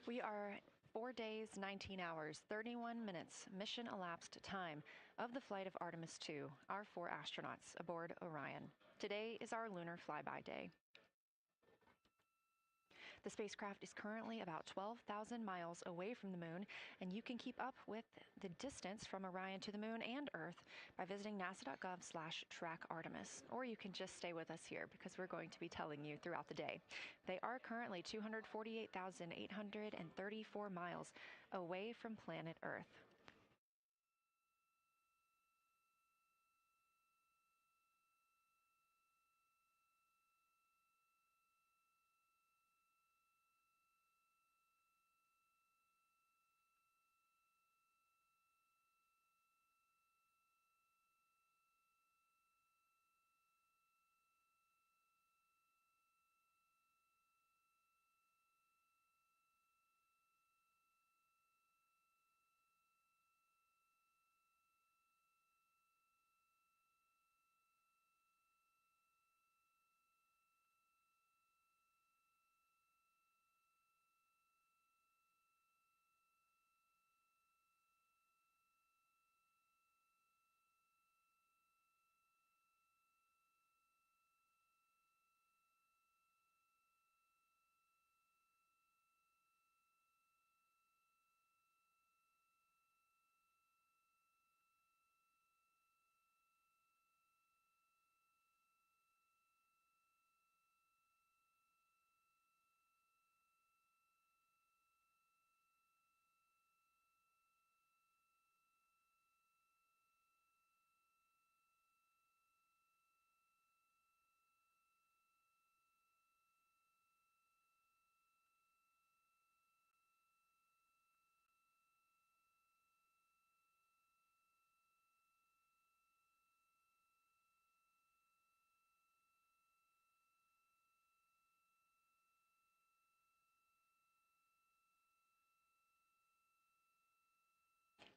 We are 4 days, 19 hours, 31 minutes mission elapsed time of the flight of Artemis II, our 4 astronauts aboard Orion. Today is our lunar flyby day. The spacecraft is currently about 12,000 miles away from the moon, and you can keep up with the distance from Orion to the moon and Earth by visiting nasa.gov/track Artemis. Or you can just stay with us here because we're going to be telling you throughout the day. They are currently 248,834 miles away from planet Earth.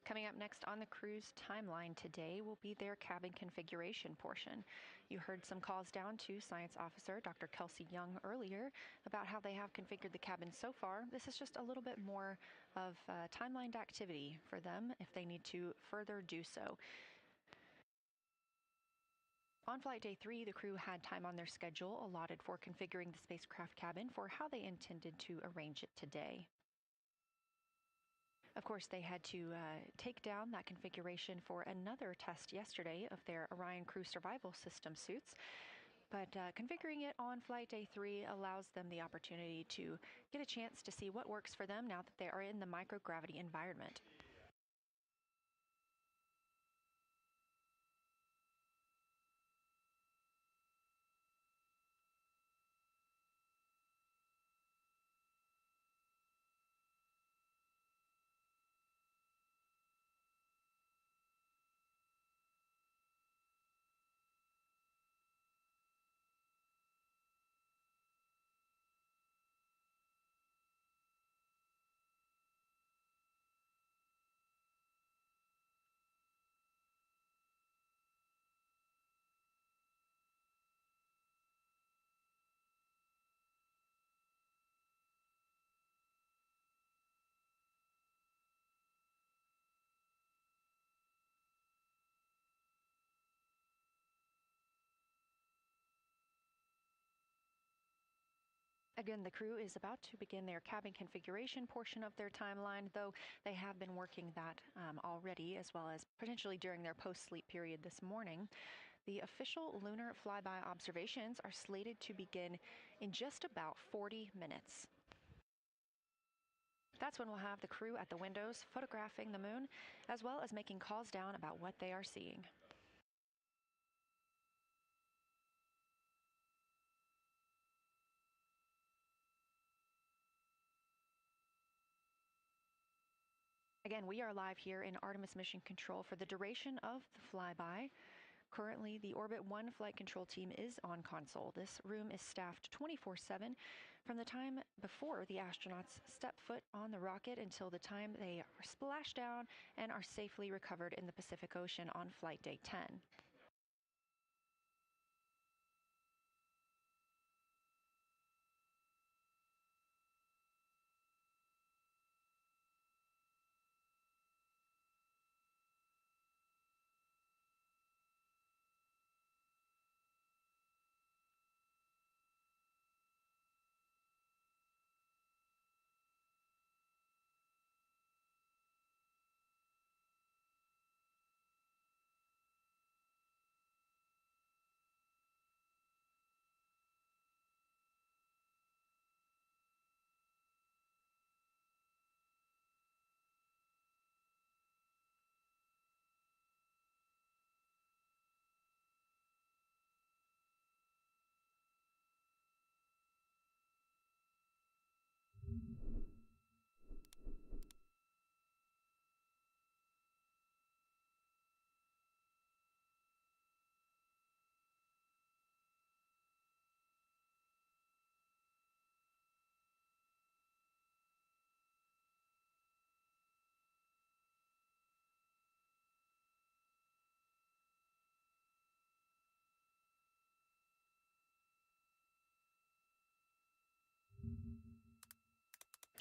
Coming up next on the crew's timeline today will be their cabin configuration portion. You heard some calls down to Science Officer Dr. Kelsey Young earlier about how they have configured the cabin so far. This is just a little bit more of timelined activity for them if they need to further do so. On flight day 3, the crew had time on their schedule allotted for configuring the spacecraft cabin for how they intended to arrange it today. Of course, they had to take down that configuration for another test yesterday of their Orion Crew Survival System suits. But configuring it on flight day 3 allows them the opportunity to get a chance to see what works for them now that they are in the microgravity environment. Again, the crew is about to begin their cabin configuration portion of their timeline, though they have been working that already, as well as potentially during their post-sleep period this morning. The official lunar flyby observations are slated to begin in just about 40 minutes. That's when we'll have the crew at the windows photographing the moon, as well as making calls down about what they are seeing. Again, we are live here in Artemis Mission Control for the duration of the flyby. Currently, the Orbit 1 flight control team is on console. This room is staffed 24/7 from the time before the astronauts step foot on the rocket until the time they are splashed down and are safely recovered in the Pacific Ocean on flight day 10.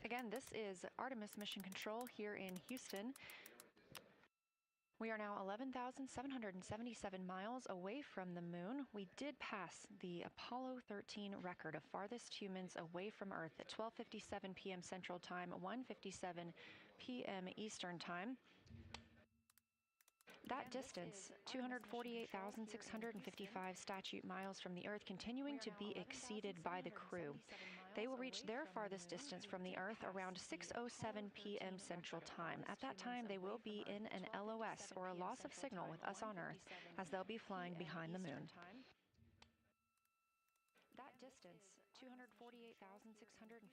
Again, this is Artemis Mission Control here in Houston. We are now 11,777 miles away from the moon. We did pass the Apollo 13 record of farthest humans away from Earth at 12:57 p.m. Central Time, 1:57 p.m. Eastern Time. That distance, 248,655 statute miles from the Earth, continuing to be exceeded by the crew. They will reach their farthest distance from the Earth around 6:07 p.m. Central Time. At that time, they will be in an LOS, or a loss of signal, with us on Earth, as they'll be flying behind the moon. That distance, 248,655